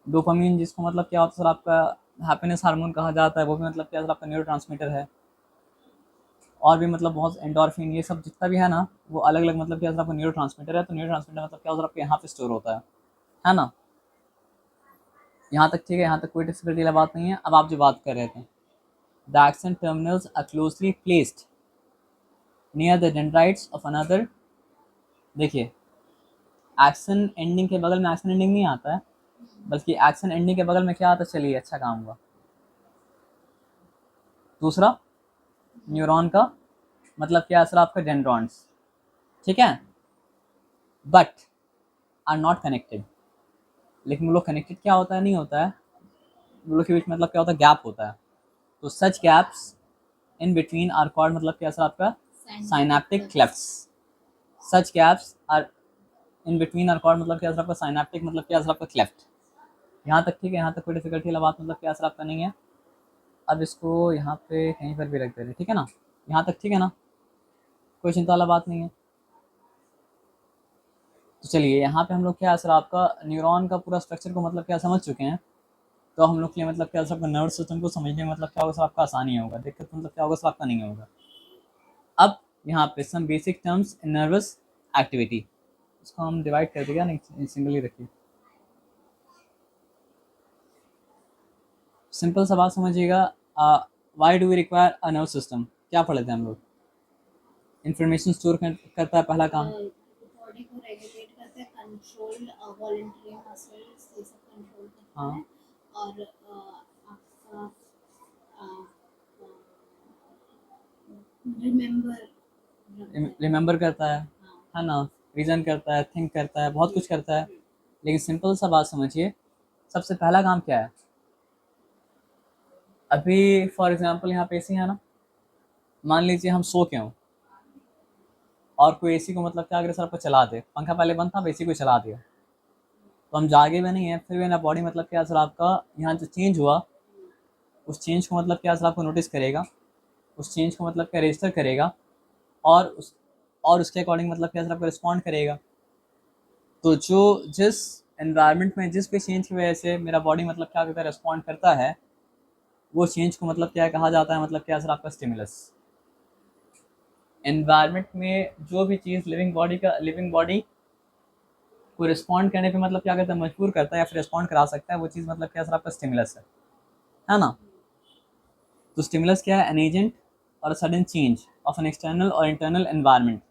डोपामिन जिसको मतलब क्या होता है सर आपका हैप्पीनेस हार्मोन कहा जाता है, वो भी मतलब क्या सर आपका न्यूरोट्रांसमीटर है। और भी मतलब बहुत एंडोर्फिन ये सब जितना भी है ना वो अलग अलग मतलब क्या सर आपका न्यूरोट्रांसमीटर है। तो न्यूरोट्रांसमीटर मतलब क्या सर आपके यहाँ पे स्टोर होता है ना। यहाँ तक ठीक है, यहाँ तक कोई डिफिकल्टी वाला बात नहीं है। अब आप जो बात कर रहे थे, the action terminals are closely placed near the dendrites of another. देखिए एक्शन एंडिंग के बगल में एक्शन एंडिंग नहीं आता है, बल्कि एक्शन एंडिंग के बगल में क्या आता है, चलिए अच्छा काम हुआ, दूसरा न्यूरॉन का मतलब क्या है सर आपका डेंड्रॉन्स, ठीक है, बट आर नॉट कनेक्टेड। लेकिन वो लोग कनेक्टेड क्या होता है, नहीं होता है, वो लोग के बीच मतलब क्या होता है गैप होता है। तो such gaps in between are called मतलब क्या सर आपका synaptic clefts. Such gaps are in between are called मतलब क्या सर आपका साइनेप्टिक मतलब क्या सर आपका क्लेफ्ट। यहाँ तक ठीक है, यहाँ तक कोई डिफिकल्टी वाला बात मतलब क्या सर आपका नहीं है। अब इसको यहाँ पे कहीं पर भी रख दे रहे, ठीक है ना, यहाँ तक ठीक है ना, कोई चिंता वाला बात नहीं है। तो चलिए यहाँ पे हम लोग क्या सर आपका न्यूरॉन का पूरा स्ट्रक्चर को मतलब क्या समझ चुके हैं। तो हम लोग के लिए मतलब क्या सर आपका नर्वस सिस्टम को समझने में मतलब क्या होगा सर आपका आसानी होगा, दिक्कत मतलब क्या होगा सर आपका नहीं होगा। अब यहाँ पे some basic terms in nervous activity, इसको हम डिवाइड कर देगा नहीं, सिंगली रखिए। सिंपल सा बात समझिएगा, why do we require a nerve system, क्या पढ़े थे हम लोग, इंफॉर्मेशन स्टोर करता है पहला काम, बॉडी को रेगुलेट करते हैं, कंट्रोल वॉलंटरी मसल्स ये सब कंट्रोल करते हाँ हैं। और आपका रिमेंबर करता है ना, रीजन करता है, थिंक करता है, बहुत कुछ करता है। लेकिन सिंपल सा बात समझिए, सबसे पहला काम क्या है, अभी फॉर एग्जांपल यहाँ पे एसी है ना, मान लीजिए हम सो के हों और कोई एसी को मतलब क्या अगर सर आपको चला दे, पंखा पहले बंद था अब एसी को चला दिया, तो हम जागे भी नहीं है, फिर भी ना बॉडी मतलब क्या सर आपका यहाँ जो चेंज हुआ उस चेंज को मतलब क्या सर आपको नोटिस करेगा, उस चेंज को मतलब क्या रजिस्टर करेगा, और उसके अकॉर्डिंग मतलब क्या सर आपको रिस्पॉन्ड करेगा। तो जो जिस एनवायरनमेंट में जिस भी चेंज की वजह से मेरा बॉडी मतलब क्या करता है रिस्पॉन्ड करता है, वो चेंज को मतलब क्या कहा जाता है, मतलब क्या सर आपका स्टिमुलस। एनवायरनमेंट में जो भी चीज़ लिविंग बॉडी को रिस्पॉन्ड करने पे मतलब क्या करता है, मजबूर करता है या फिर रिस्पॉन्ड करा सकता है, वो चीज़ मतलब क्या सर आपका स्टिमुलस है ना। तो स्टिमुलस क्या है, एन एजेंट और sudden change of an external और इंटरनल एनवायरनमेंट।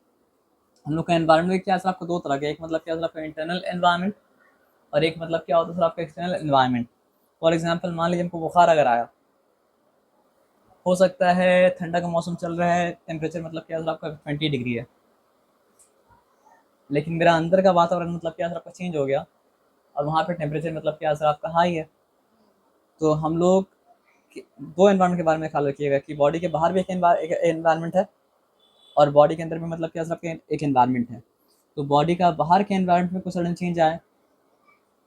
हम लोग का एनवायरनमेंट क्या है सर आपको दो तरह का, एक मतलब क्या है सर आपका इंटरनल एनवायरनमेंट और एक मतलब क्या होता है सर आपका एक्सटर्नल एनवायरनमेंट। फॉर एग्जांपल मान लीजिए हमको बुखार अगर आया, हो सकता है ठंडा का मौसम चल रहा है, टेम्परेचर मतलब क्या है सर आपका 20 डिग्री है, लेकिन मेरा अंदर का वातावरण मतलब क्या है सर आपका चेंज हो गया और वहाँ पे टेम्परेचर मतलब क्या है सर आपका हाई है। तो हम लोग दो एनवायरनमेंट के बारे में ख्याल रखिएगा कि बॉडी के बाहर भी एक एनवायरनमेंट है और बॉडी के अंदर भी मतलब क्या है सर आपका एक एनवायरनमेंट है। तो बॉडी का बाहर के एनवायरनमेंट में कोई सडन चेंज आए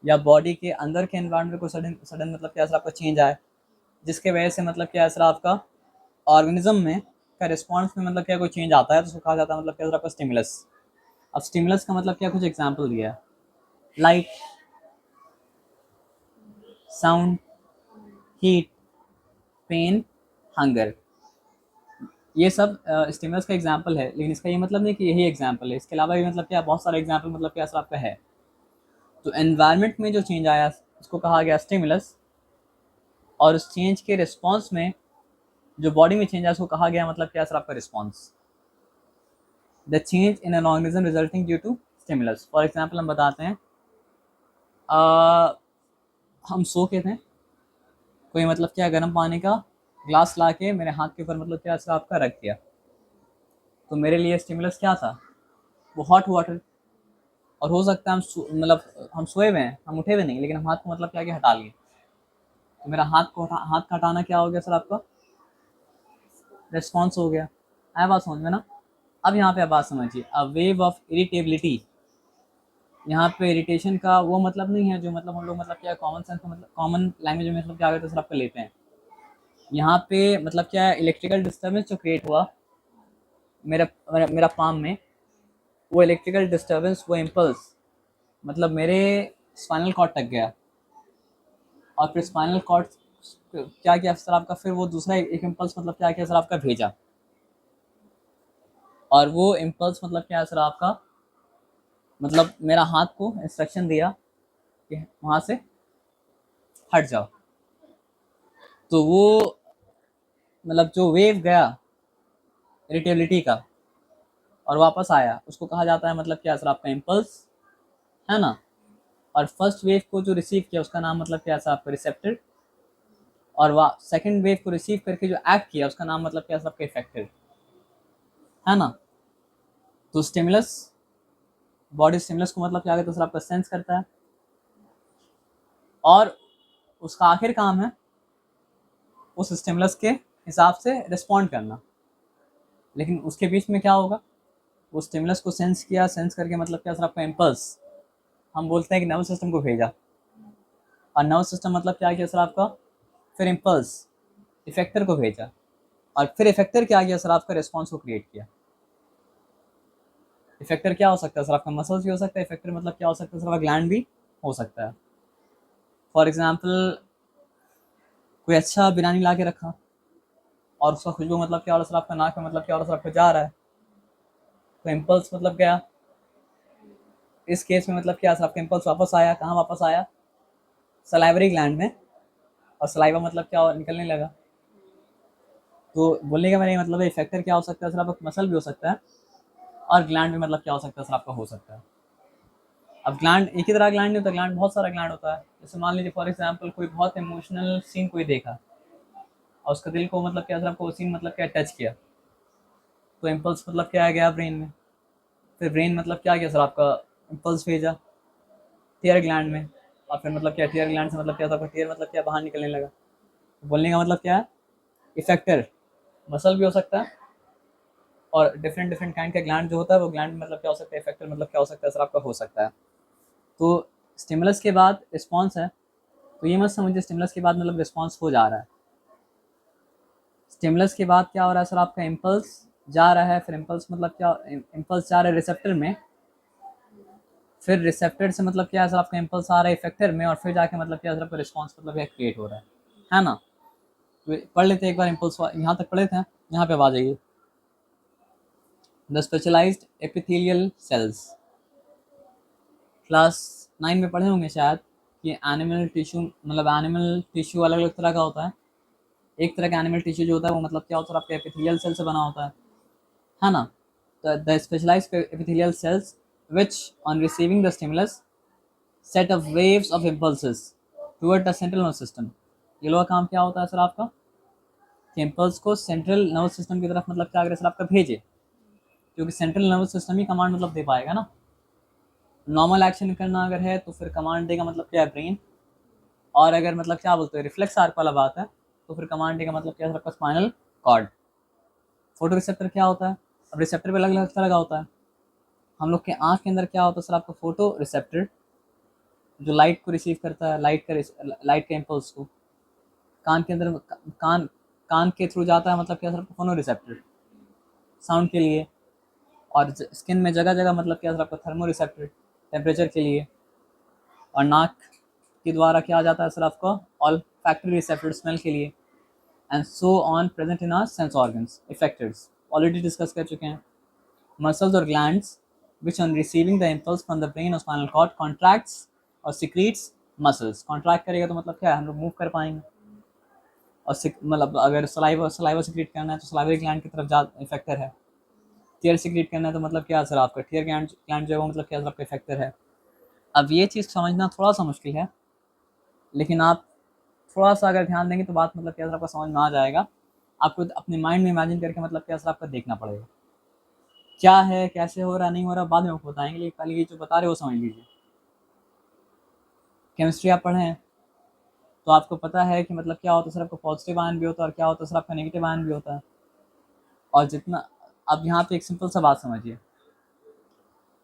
या बॉडी के अंदर के एनवायरनमेंट में कोई सडन सडन मतलब क्या है सर आपका चेंज आए, जिसके वजह से मतलब क्या है सर आपका ऑर्गेनिज्म में का रिस्पॉन्स में मतलब क्या कोई चेंज आता है, तो उसको कहा जाता है मतलब क्या सर आपका स्टिमुलस। अब स्टिमुलस का मतलब क्या, कुछ एग्जांपल दिया है, light, sound, heat, pain, hunger, ये सब स्टिमुलस का एग्जांपल है। लेकिन इसका ये मतलब नहीं कि यही एग्जांपल है, इसके अलावा भी मतलब क्या बहुत सारे एग्जांपल मतलब क्या सर आपका है। तो एनवायरनमेंट में जो चेंज आया उसको कहा गया स्टिमुलस, और उस चेंज के रिस्पॉन्स में जो बॉडी में चेंज आया उसको कहा गया मतलब क्या सर आपका response. The change in an organism resulting due to stimulus. For example हम बताते हैं, हम सो के थे, कोई मतलब क्या गर्म पानी का ग्लास ला के मेरे हाथ के ऊपर मतलब क्या सर आपका रख दिया, तो मेरे लिए स्टिमुलस क्या था, वो हॉट वाटर। और हो सकता है मतलब हम सोए हुए हैं, हम उठे हुए नहीं, लेकिन हम हाथ को मतलब क्या हटा लिए, तो मेरा हाथ का हटाना क्या हो गया सर आपका, रिस्पॉन्स हो गया। आया बात समझ में ना। अब यहाँ पे आप बात समझिए, अ वेव ऑफ इरिटेबिलिटी। यहाँ पे इरिटेशन का वो मतलब नहीं है जो मतलब हम लोग मतलब क्या कॉमन सेंस का मतलब कॉमन लैंग्वेज में मतलब क्या करते हैं सर आपका लेते हैं। यहाँ पे मतलब क्या है, इलेक्ट्रिकल डिस्टर्बेंस जो क्रिएट हुआ मेरा मेरा, मेरा पाम में, वो इलेक्ट्रिकल डिस्टर्बेंस, वो इम्पल्स मतलब मेरे स्पाइनल कॉर्ड तक गया, और फिर स्पाइनल कॉर्ड क्या किया सर आपका, फिर वो दूसरा एक इम्पल्स मतलब क्या किया सर आपका भेजा, और वो इम्पल्स मतलब क्या है सर आपका, मतलब मेरा हाथ को इंस्ट्रक्शन दिया कि वहाँ से हट जाओ। तो वो मतलब जो वेव गया इरिटेबिलिटी का और वापस आया, उसको कहा जाता है मतलब क्या सर आपका इम्पल्स, है ना। और फर्स्ट वेव को जो रिसीव किया उसका नाम मतलब क्या सर आपका रिसेप्टर, और वह सेकंड वेव को रिसीव करके जो एक्ट किया उसका नाम मतलब क्या सर आपका इफेक्टर, है ना। तो स्टिमुलस, बॉडी स्टिमुलस को मतलब क्या कहते हैं सर आपका सेंस करता है, और उसका आखिर काम है उस स्टिमुलस के हिसाब से रिस्पॉन्ड करना। लेकिन उसके बीच में क्या होगा, वो स्टिमुलस को सेंस किया, सेंस करके मतलब क्या सर आपका इम्पल्स, हम बोलते हैं कि नर्वस सिस्टम को भेजा, और नर्वस सिस्टम मतलब क्या किया सर आपका, फिर इम्पल्स इफेक्टर को भेजा, और फिर इफेक्टर क्या किया सर आपका, रिस्पॉन्स को क्रिएट किया। इफेक्टर क्या हो सकता है सर आपका, मसल्स भी हो सकता है, इफेक्टर मतलब क्या हो सकता है सर आपका, ग्लैंड भी हो सकता है। फॉर एग्जाम्पल कोई अच्छा बिरयानी ला के रखा और उसका खुशबू मतलब क्या हो रहा है सर आपका, नाक में मतलब क्या हो रहा है सर आपका जा रहा है, तो इम्पल्स मतलब गया। इस केस में मतलब क्या सर आपका इम्पल्स वापस आया, कहाँ वापस आया, सलाइवरी ग्लैंड में, और सलाइवा मतलब क्या निकलने लगा। तो बोलने का मेरा ये मतलब है, इफेक्टर क्या हो सकता है सर आपका, मसल भी हो सकता है, और ग्लैंड भी मतलब क्या हो सकता है सर आपका, हो सकता है। अब ग्लैंड एक ही तरह ग्लैंड नहीं होता, ग्लैंड बहुत सारा ग्लैंड होता है। जैसे मान लीजिए फॉर एग्जांपल कोई बहुत इमोशनल सीन कोई देखा और उसका दिल को मतलब क्या सर आपको वो सीन मतलब क्या टच किया, तो इम्पल्स मतलब क्या आ गया ब्रेन में, फिर ब्रेन मतलब क्या किया सर आपका, इम्पल्स भेजा टीयर ग्लैंड में, और फिर मतलब क्या टीयर ग्लैंड से मतलब क्या था आपका, टीयर मतलब क्या बाहर निकलने लगा। तो बोलने का मतलब क्या है, इफेक्टर मसल भी हो सकता है, और डिफरेंट डिफरेंट काइंड का ग्लैंड जो होता है वो ग्लैंड मतलब क्या हो सकता है, इफेक्टर मतलब क्या हो सकता है सर आपका, हो सकता है। तो स्टिमुलस के बाद रिस्पॉन्स है, तो ये मत समझिए स्टिमुलस के बाद मतलब रिस्पॉन्स हो जा रहा है। स्टिमुलस के बाद क्या हो रहा है सर आपका, इम्पल्स जा रहा है, फिर इम्पल्स मतलब क्या, इम्पल्स जा रहा है रिसेप्टर में, फिर रिसेप्टर से मतलब क्या है सर आपका, इम्पल्स आ रहा है इफेक्टर में, और फिर जाके मतलब क्या है सर आपका रिस्पॉन्स मतलब क्या क्रिएट हो रहा है ना। तो पढ़ लेते हैं एक बार इम्पल्स, यहाँ तक पढ़े थे, यहाँ पे आ जाइए। The specialised epithelial cells, class 9 में पढ़े होंगे शायद कि एनिमल टिश्यू मतलब एनिमल टिश्यू अलग अलग तरह का होता है। एक तरह का एनिमल टिश्यू जो होता है वो मतलब क्या होता है, आपके एपिथेलियल सेल से बना होता है ना। तो the specialised epithelial cells which on receiving the stimulus set of waves of impulses toward the central nervous system। ये लोग का काम क्या होता है सर आपका, कि इम्पल्स को सेंट्रल नर्वस सिस्टम की तरफ मतलब क्या करे सर आपका भेजे, क्योंकि सेंट्रल नर्वस सिस्टम ही कमांड मतलब दे पाएगा ना। नॉर्मल एक्शन करना अगर है तो फिर कमांड देगा मतलब क्या है, ब्रेन। और अगर मतलब क्या बोलते हैं रिफ्लेक्स आर्क वाला बात है तो फिर कमांड देगा मतलब क्या है सर आपका, स्पाइनल कॉर्ड। फोटो रिसेप्टर क्या होता है, अब रिसेप्टर पे अलग अलग तरह का होता है। हम लोग के आँख के अंदर क्या होता है सर आपका, फोटो रिसेप्टर जो लाइट को रिसीव करता है, लाइट के इम्पल्स को। कान के अंदर कान कान के थ्रू जाता है मतलब क्या सर आपका, फोनो रिसेप्टर साउंड के लिए। और स्किन में जगह जगह मतलब क्या सर आपका, थर्मो रिसेप्टर टेम्परेचर के लिए। और नाक के द्वारा क्या आ जाता है सर आपका, ऑल फैक्ट्री रिसेप्टर स्मेल के लिए। And so on present in are sense organs affected, already discuss कर चुके हैं। मसल्स और glands which on receiving the impulse from the brain or spinal cord contracts और secretes muscles। कॉन्ट्रैक्ट करेगा तो मतलब क्या है, हम लोग मूव कर पाएंगे। और मतलब अगर सलाइवा सलाइवा सिक्रीट करना है तो सलाइवरी ग्लैंड की तरफ ज़्यादा इफेक्टर है। टीयर सिक्रीट करना है तो मतलब क्या सर आपका, टीयर ग्लैंड जो है वो मतलब क्या सर आपका इफेक्टर है। अब ये चीज़ समझना थोड़ा सा मुश्किल है, लेकिन आप थोड़ा सा अगर ध्यान देंगे तो बात मतलब क्या सर आपका समझ में आ जाएगा। आपको अपने माइंड में इमेजिन करके मतलब क्या सर आपका देखना पड़ेगा, क्या है कैसे हो रहा नहीं हो रहा बाद में आपको बताएंगे, लेकिन पहले ये जो बता रहे हो समझ लीजिए। केमिस्ट्री आप पढ़े हैं तो आपको पता है कि मतलब क्या होता है सर आपका, पॉजिटिव आयन भी होता है और क्या होता है सर आपका, नेगेटिव आयन भी होता है। और जितना, अब यहाँ पे एक सिंपल सा बात समझिए।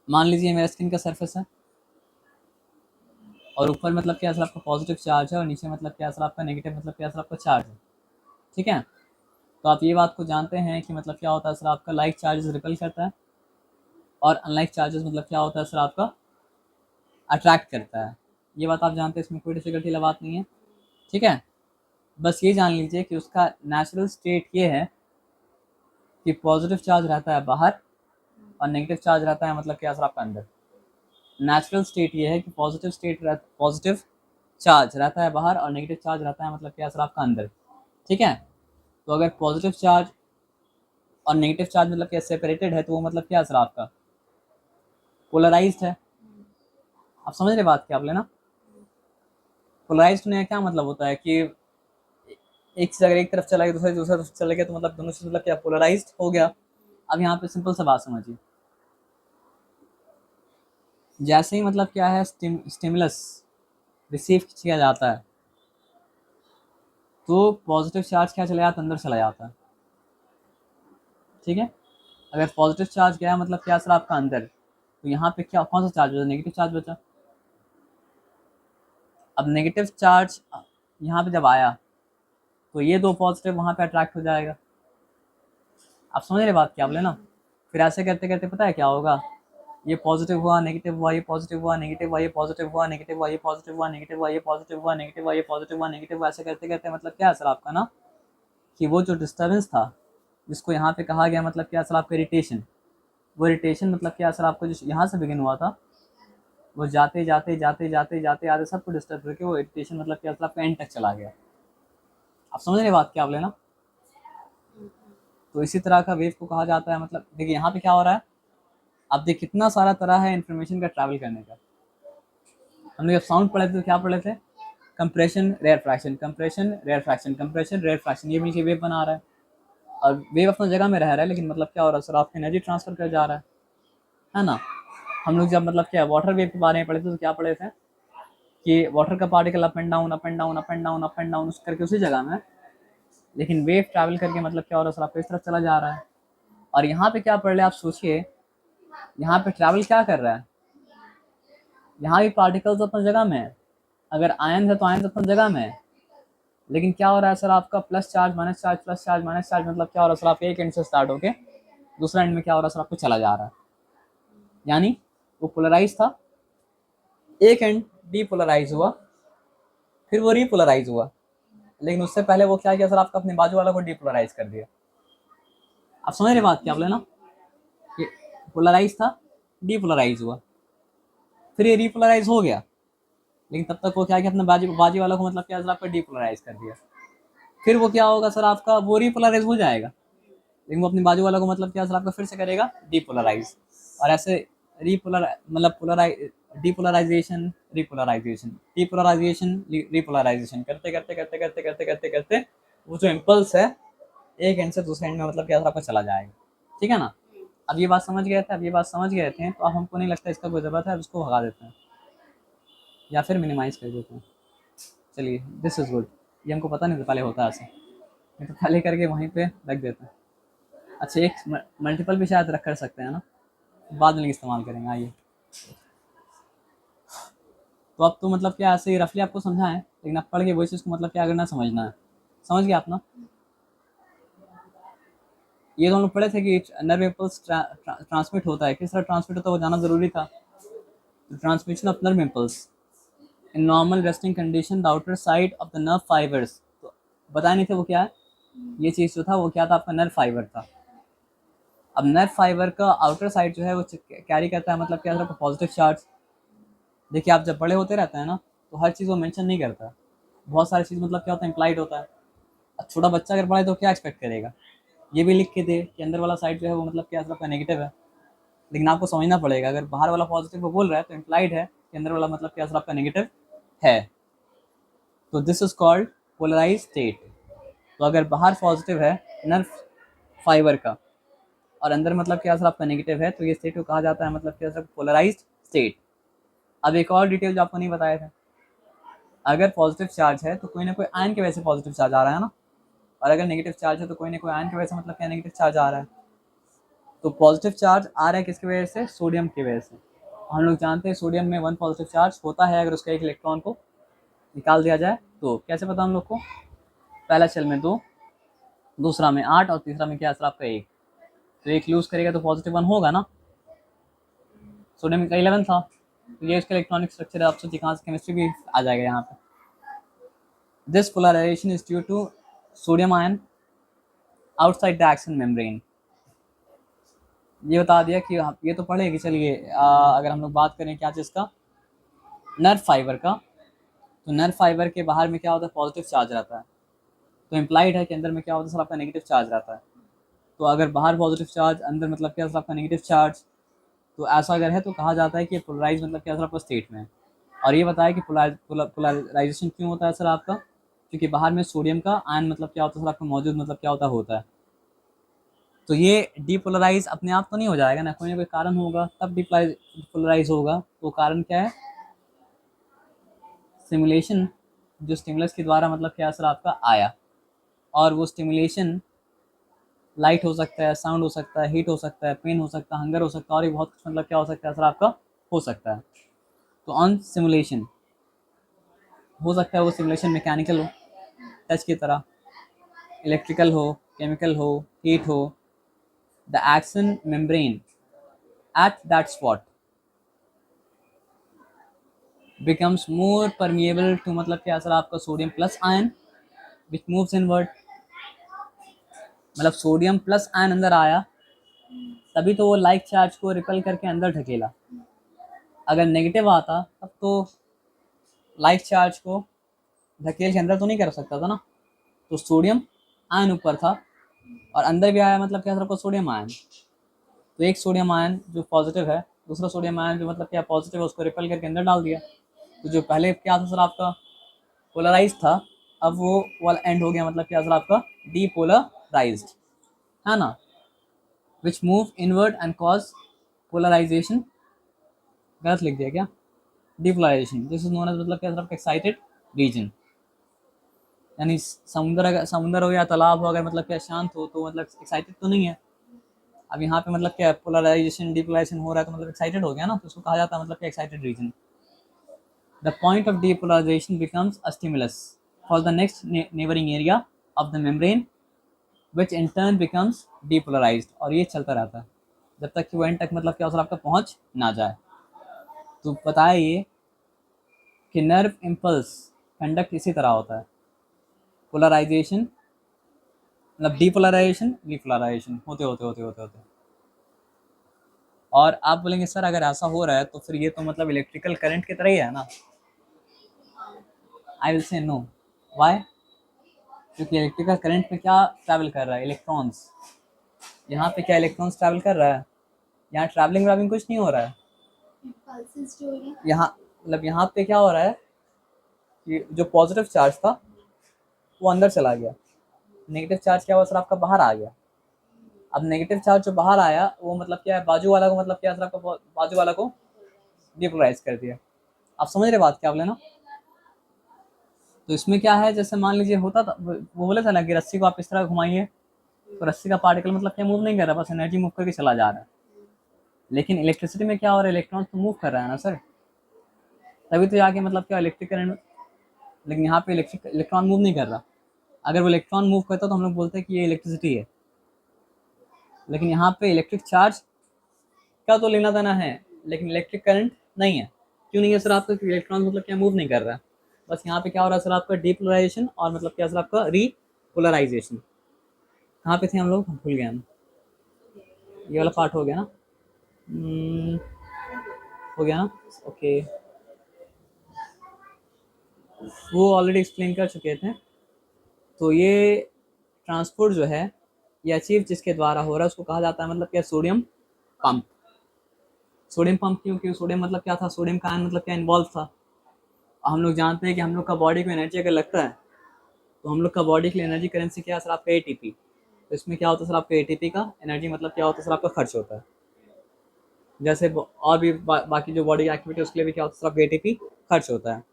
मान लीजिए मेरा स्किन का सरफेस है और ऊपर मतलब क्या सर आपका पॉजिटिव चार्ज है और नीचे मतलब क्या सर आपका नेगेटिव मतलब क्या सर आपका चार्ज है, ठीक है। तो आप ये बात को जानते हैं कि मतलब क्या होता है सर आपका, लाइक चार्जेस रिपेल करता है और अनलाइक चार्जेस मतलब क्या होता है सर आपका, अट्रैक्ट करता है। ये बात आप जानते हैं, इसमें कोई डिफिकल्टी वाला बात नहीं है, ठीक है। बस ये जान लीजिए कि उसका नेचुरल स्टेट ये है कि पॉजिटिव चार्ज रहता है बाहर और नेगेटिव चार्ज रहता है मतलब क्या सर आपका अंदर। नेचुरल स्टेट ये है कि पॉजिटिव चार्ज रहता है बाहर और नेगेटिव चार्ज रहता है मतलब क्या सर आपका अंदर, ठीक है। तो अगर पॉजिटिव चार्ज और नेगेटिव चार्ज मतलब क्या सेपरेटेड है तो वो मतलब क्या सर आपका, पोलराइज्ड है। आप समझ रहे बात क्या आप लेना। पोलराइज्ड होने का क्या मतलब होता है कि एक चीज़ अगर एक तरफ चला गया दूसरा तरफ चला गया तो मतलब दोनों चीज़ मतलब क्या, पोलराइज्ड हो गया। अब यहाँ पे सिंपल सा बात समझिए, जैसे ही मतलब क्या है स्टिमुलस रिसीव किया जाता है तो पॉजिटिव चार्ज क्या चला जाता है, अंदर चला जाता है, ठीक है। अगर पॉजिटिव चार्ज गया मतलब क्या सर आपका अंदर, तो यहाँ पे क्या कौन सा चार्ज बचा, नेगेटिव चार्ज बचा। अब नेगेटिव चार्ज यहाँ पे जब आया तो ये दो पॉजिटिव वहाँ पे अट्रैक्ट हो जाएगा। आप समझ रहे बात क्या आप लेना। फिर ऐसे करते करते पता है क्या होगा, ये पॉजिटिव हुआ नेगेटिव हुआ, ये पॉजिटिव हुआ नेगेटिव हुआ, ये पॉजिटिव हुआ नेगेटिव हुआ, ये पॉजिटिव हुआ नेगेटिव हुआ, ये पॉजिटिव हुआ नेगेटिव हुआ, ये पॉजिटिव हुआ नेगेटिव हुआ, ऐसे करते करते मतलब क्या है सर आपका ना, कि वो जो डिस्टर्बेंस था जिसको यहाँ पे कहा गया मतलब क्या सर आपका इरिटेशन, वो इरिटेशन मतलब क्या सर आपको जो यहाँ से बिगिन हुआ था वो जाते जाते जाते जाते जाते आते सबको डिस्टर्ब करके वो इरिटेशन मतलब क्या सर आपका एंड तक चला गया। आप समझ रहे बात क्या आप लेना। तो इसी तरह का वेव को कहा जाता है, मतलब देखिए यहाँ पे क्या हो रहा है, अब देखिए कितना सारा तरह है इन्फॉर्मेशन का ट्रैवल करने का। हमने जब साउंड पढ़े थे तो क्या पढ़े थे, compression rarefaction, compression rarefaction, compression rarefaction, ये मिलकर वेव बना रहा है। और वेव अपना जगह में रह रहा है लेकिन मतलब क्या हो रहा है सर आपकी एनर्जी ट्रांसफर कर जा रहा है ना। हम लोग जब मतलब क्या वाटर वेव के बारे में पढ़े थे तो क्या पढ़े थे कि वाटर का particle up and down up and down up and down up and down करके उसी जगह में, लेकिन वेव ट्रैवल करके मतलब क्या हो रहा है सर आपको इस तरफ चला जा रहा है। और यहाँ पे क्या पढ़ रहे आप सोचिए, यहाँ पे ट्रैवल क्या कर रहा है, यहाँ भी पार्टिकल्स अपनी जगह में है, अगर आयन है तो आयन अपनी जगह में है, लेकिन क्या हो रहा है सर आपका plus charge minus charge plus charge minus charge मतलब क्या हो रहा है सर आपका एक एंड से स्टार्ट होके दूसरा एंड में क्या हो रहा है सर आपको चला जा रहा है। यानी वो पोलराइज था, एक एंड डीपोलराइज हुआ, फिर वो रीपोलराइज हुआ, लेकिन उससे पहले वो क्या किया सर आपका, अपने बाजू वाला को डीपोलराइज कर दिया। आप समझ रहे बात क्या आप लेना, कि पोलराइज था डीपोलराइज हुआ फिर ये रीपोलराइज हो गया, लेकिन तब तक वो क्या किया अपने बाजी वाला को मतलब क्या सर आपका डीपोलराइज कर दिया। फिर वो क्या होगा सर आपका, वो रीपोलराइज हो जाएगा, लेकिन वो अपनी बाजू वाला को मतलब क्या सर आपका फिर से करेगा डीपोलराइज। और ऐसे रीपोलर मतलब polarise, depolarisation, repolarisation, depolarisation, repolarisation करते करते करते करते करते करते करते वो जो इम्पल्स है एक एंड से दूसरे एंड में मतलब क्या सर आपका चला जाएगा। ठीक है ना। अब ये बात समझ गए थे, अब ये बात समझ गए थे तो अब हमको नहीं लगता इसका कोई ज़रूरत है, अब इसको भगा देते हैं या फिर मिनिमाइज़ कर देते हैं। चलिए दिस इज़ गुड, ये हमको पता नहीं था पहले होता है ऐसे, नहीं तो पहले करके वहीं पे रख देते हैं। अच्छा एक मल्टीपल भी शायद रख कर सकते हैं ना, बाद में इस्तेमाल करेंगे। आइए, तो अब तो मतलब क्या ऐसे ही रफली आपको समझा है, लेकिन अब पढ़ के वही चीज़ को मतलब क्या करना है, समझना है। समझ गया आप ना। ये तो हम लोग पढ़े थे कि नर्व इम्पल्स ट्रांसमिट होता है, किस तरह ट्रांसमिट होता है वो जाना ज़रूरी था। Transmission of nerve impulse in normal resting condition the outer side of the nerve fibres, तो बताया नहीं थे वो क्या है। ये चीज़ जो था वो क्या था, आपका नर्व फाइबर था। अब नर्व फाइबर का आउटर साइड जो है वो कैरी करता है मतलब क्या था, पॉजिटिव चार्ज। देखिए आप जब बड़े होते रहते हैं ना तो हर चीज़ वो मेंशन नहीं करता, बहुत सारी चीज़ मतलब क्या होता है इम्प्लाइड होता है। अब छोटा बच्चा अगर बड़ा है तो क्या एक्सपेक्ट करेगा, ये भी लिख के दे कि अंदर वाला साइड जो है वो मतलब क्या आपका नेगेटिव है, लेकिन आपको समझना पड़ेगा अगर बाहर वाला पॉजिटिव वो बोल रहा है तो इम्प्लाइड है कि अंदर वाला मतलब क्या आपका नेगेटिव है। तो this is called polarise state. तो अगर बाहर पॉजिटिव है नर्व फाइबर का और अंदर मतलब क्या सर आपका नेगेटिव है, तो ये स्टेट को कहा जाता है मतलब क्या सर पोलराइज्ड स्टेट। अब एक और डिटेल जो आपको नहीं बताया था, अगर पॉजिटिव चार्ज है तो कोई ना कोई आयन की वजह से पॉजिटिव चार्ज आ रहा है ना, और अगर नेगेटिव चार्ज है तो कोई ना कोई आयन की वजह से मतलब क्या नेगेटिव चार्ज आ रहा है। तो पॉजिटिव चार्ज आ रहा है किसकी वजह से, सोडियम की वजह से। हम लोग जानते हैं सोडियम में 1 पॉजिटिव चार्ज होता है, अगर उसका एक इलेक्ट्रॉन को निकाल दिया जाए तो कैसे पता हम लोग को, पहला शेल में 2, दूसरा में 8 और तीसरा में क्या सर आपका 1, तो एक लूज करेगा तो पॉजिटिव 1 होगा ना, सोडियम का 11 था, तो ये इसका इलेक्ट्रॉनिक स्ट्रक्चर है। आप सोचिए कहाँ से केमिस्ट्री भी आ जाएगा यहाँ पे। This polarisation is due to sodium ion outside the axon membrane. ये बता दिया कि ये तो पढ़ेगी। चलिए अगर हम लोग बात करें क्या चीज़ का, नर्व फाइबर का, तो नर्व फाइबर के बाहर में क्या होता है, पॉजिटिव चार्ज रहता है, तो इम्प्लाइड है कि अंदर में क्या होता है सर आपका नेगेटिव चार्ज रहता है। तो अगर बाहर पॉजिटिव चार्ज अंदर मतलब क्या सर आपका नेगेटिव चार्ज, तो ऐसा अगर है तो कहा जाता है कि पोलराइज मतलब क्या सर आपका स्टेट में है। और ये बताया कि पोलराइजेशन क्यों होता है सर आपका, क्योंकि बाहर में सोडियम का आयन मतलब क्या होता है सर आपका मौजूद मतलब क्या होता है। तो ये डीपोलराइज अपने आप तो नहीं हो जाएगा ना, कोई ना कोई कारण होगा तब डीपोलराइज होगा। तो कारण क्या है, स्टिमुलेशन, जो स्टिमुलस के द्वारा मतलब क्या असर आपका आया, और वो स्टिमुलेशन लाइट हो सकता है, साउंड हो सकता है, हीट हो सकता है, पेन हो सकता है, हंगर हो सकता है, और ये बहुत कुछ मतलब क्या हो सकता है असर आपका हो सकता है। तो ऑन स्टिमुलेशन हो सकता है वो स्टिमुलेशन मैकेनिकल हो, टच की तरह, इलेक्ट्रिकल हो, केमिकल हो, हीट हो, the axon membrane at that spot becomes more permeable to मतलब क्या असर आपका sodium plus ion which moves inward, मतलब सोडियम प्लस आयन अंदर आया तभी तो वो लाइक चार्ज को रिपेल करके अंदर ढकेला। अगर नेगेटिव आता तब तो लाइक चार्ज को धकेल के अंदर तो नहीं कर सकता था ना। तो सोडियम आयन ऊपर था और अंदर भी आया मतलब क्या सर आपका सोडियम आयन, तो एक सोडियम आयन जो पॉजिटिव है, दूसरा सोडियम आयन जो मतलब क्या पॉजिटिव है, उसको रिपेल करके अंदर डाल दिया। तो जो पहले क्या था सर आपका पोलराइज था, अब वो वाला एंड हो गया मतलब क्या सर आपका डीपोलराइज्ड, है ना, which move inward and cause polarisation. गलत लिख दिया क्या, depolarisation, this is known as मतलब क्या सर आपका एक्साइटेड रीजन। यानी समुद्र हो या तालाब हो, अगर मतलब क्या शांत हो तो मतलब एक्साइटेड तो नहीं है। अब यहाँ पे मतलब क्या पोलराइजेशन डीपोलराइजेशन हो रहा है तो मतलब एक्साइटेड हो गया ना, तो उसको कहा जाता है मतलब क्या excited region. The point of depolarization becomes a stimulus for the next neighboring area of the membrane, which in turn becomes depolarized। और ये चलता रहता है जब तक कि वो एंड तक मतलब क्या आपका पहुंच ना जाए। तो बताया ये कि नर्व इम्पल्स कंडक्ट इसी तरह होता है, पोलराइजेशन मतलब डीपोलराइजेशन रिपोलराइजेशन होते होते होते होते होते। और आप बोलेंगे सर अगर ऐसा हो रहा है तो फिर ये तो मतलब इलेक्ट्रिकल करंट की तरह ही है ना। I will say no, why, क्योंकि इलेक्ट्रिकल करंट में क्या ट्रैवल कर रहा है, इलेक्ट्रॉन्स। यहाँ पे क्या इलेक्ट्रॉन्स ट्रैवल कर रहा है, यहाँ ट्रैवलिंग व्रैवलिंग कुछ नहीं हो रहा है। पल्सेस जो है यहाँ मतलब यहाँ पे क्या हो रहा है कि जो पॉजिटिव चार्ज था वो अंदर चला गया, नेगेटिव चार्ज क्या हुआ सर आपका बाहर आ गया। अब नेगेटिव चार्ज जो बाहर आया वो मतलब क्या है, बाजू वाला को मतलब क्या है सर आपका, बाजू वाला को डिपोलराइज कर दिया। आप समझ रहे बात क्या बोले ना। तो इसमें क्या है, जैसे मान लीजिए होता था वो बोले था ना कि रस्सी को आप इस तरह घुमाइए, तो रस्सी का पार्टिकल मतलब क्या मूव नहीं कर रहा, बस एनर्जी मूव करके चला जा रहा है। लेकिन इलेक्ट्रिसिटी में क्या हो रहा है, इलेक्ट्रॉन तो मूव कर रहा है ना सर, तभी तो जाके मतलब क्या इलेक्ट्रिक करंट। लेकिन यहाँ पे इलेक्ट्रॉन मूव नहीं कर रहा। अगर वो इलेक्ट्रॉन मूव करता तो हम लोग बोलते हैं कि ये इलेक्ट्रिसिटी है। लेकिन यहाँ पे इलेक्ट्रिक चार्ज का तो लेना देना है, लेकिन इलेक्ट्रिक करंट नहीं है। क्यों नहीं है सर आपका, क्योंकि इलेक्ट्रॉन मतलब क्या मूव नहीं कर रहा है। बस यहाँ पे क्या हो रहा है सर आपका, डीपोलराइजेशन और मतलब क्या सर आपका रीपोलराइजेशन। कहाँ पे थे हम लोग, भूल गए हम। ये वाला पार्ट हो गया ना। हो गया ना, ओके। वो ऑलरेडी एक्सप्लेन कर चुके थे। तो ये ट्रांसपोर्ट जो है ये अचीव जिसके द्वारा हो रहा है उसको कहा जाता है मतलब क्या, सोडियम पंप। सोडियम पंप क्यों, क्योंकि सोडियम मतलब क्या था, सोडियम का आयन मतलब क्या इन्वॉल्व था। हम लोग जानते हैं कि हम लोग का बॉडी को एनर्जी अगर लगता है तो हम लोग का बॉडी के लिए एनर्जी करेंसी क्या है सर आपका, एटीपी। तो इसमें क्या होता है सर आपका, एटीपी का एनर्जी मतलब क्या होता है सर आपका, खर्च होता है। जैसे और भी बाकी जो बॉडी एक्टिविटी उसके लिए भी क्या होता है सर आपका, एटीपी खर्च होता है।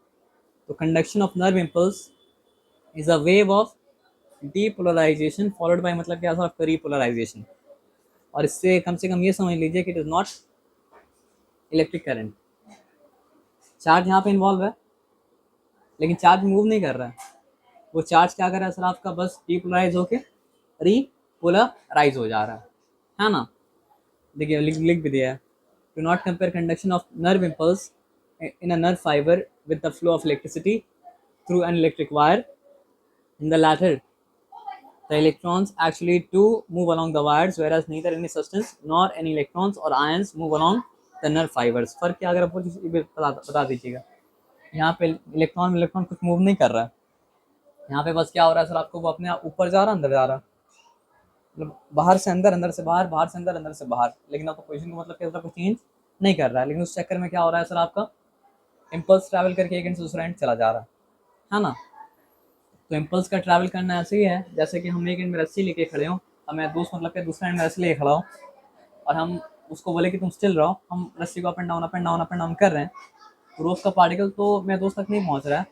तो conduction of nerve impulse is a wave of depolarisation followed by मतलब क्या सर आपका, रीपोलराइजेशन। और इससे कम से कम ये समझ लीजिए कि it is not electric current. Charge यहाँ पे इन्वॉल्व है लेकिन चार्ज मूव नहीं कर रहा है। वो चार्ज क्या कर रहा है सर आपका, बस डीपोलराइज होके रीपोलराइज हो जा रहा है ना। देखिए लिख भी दिया है, to not compare conduction of nerve impulse in a nerve fiber with the flow of electricity through an electric wire. In the latter, the electrons actually do move along the wires, whereas neither any substance nor any electrons or ions move along the nerve fibers. फर्क क्या, अगर आपको बता दीजिएगा। यहाँ पे electron electron कुछ move नहीं कर रहा है। यहाँ पे बस क्या हो रहा है सर आपको, वो अपने आप ऊपर जा रहा है, अंदर जा रहा है, मतलब बाहर से अंदर, अंदर से बाहर, बाहर से अंदर, अंदर से बाहर। लेकिन आपको पोजीशन को मतलब क्या कुछ चेंज नहीं कर रहा है। लेकिन उस चक्कर में क्या हो रहा है सर आपका, इम्पल्स ट्रैवल करके एक एंड से दूसरा एंड चला जा रहा है ना। तो इम्पल्स का ट्रैवल करना ऐसे ही है जैसे कि हम एक एंड में रस्सी लेके खड़े हों और मैं दोस्त मतलब कि दूसरा एंड में रस्सी लेके खड़ा हूँ और हम उसको बोले कि तुम स्टिल रहो, हम रस्सी को up and down up and down up and down कर रहे हैं। तो रोप का पार्टिकल तो मेरे दोस्त तक नहीं पहुँच रहा है,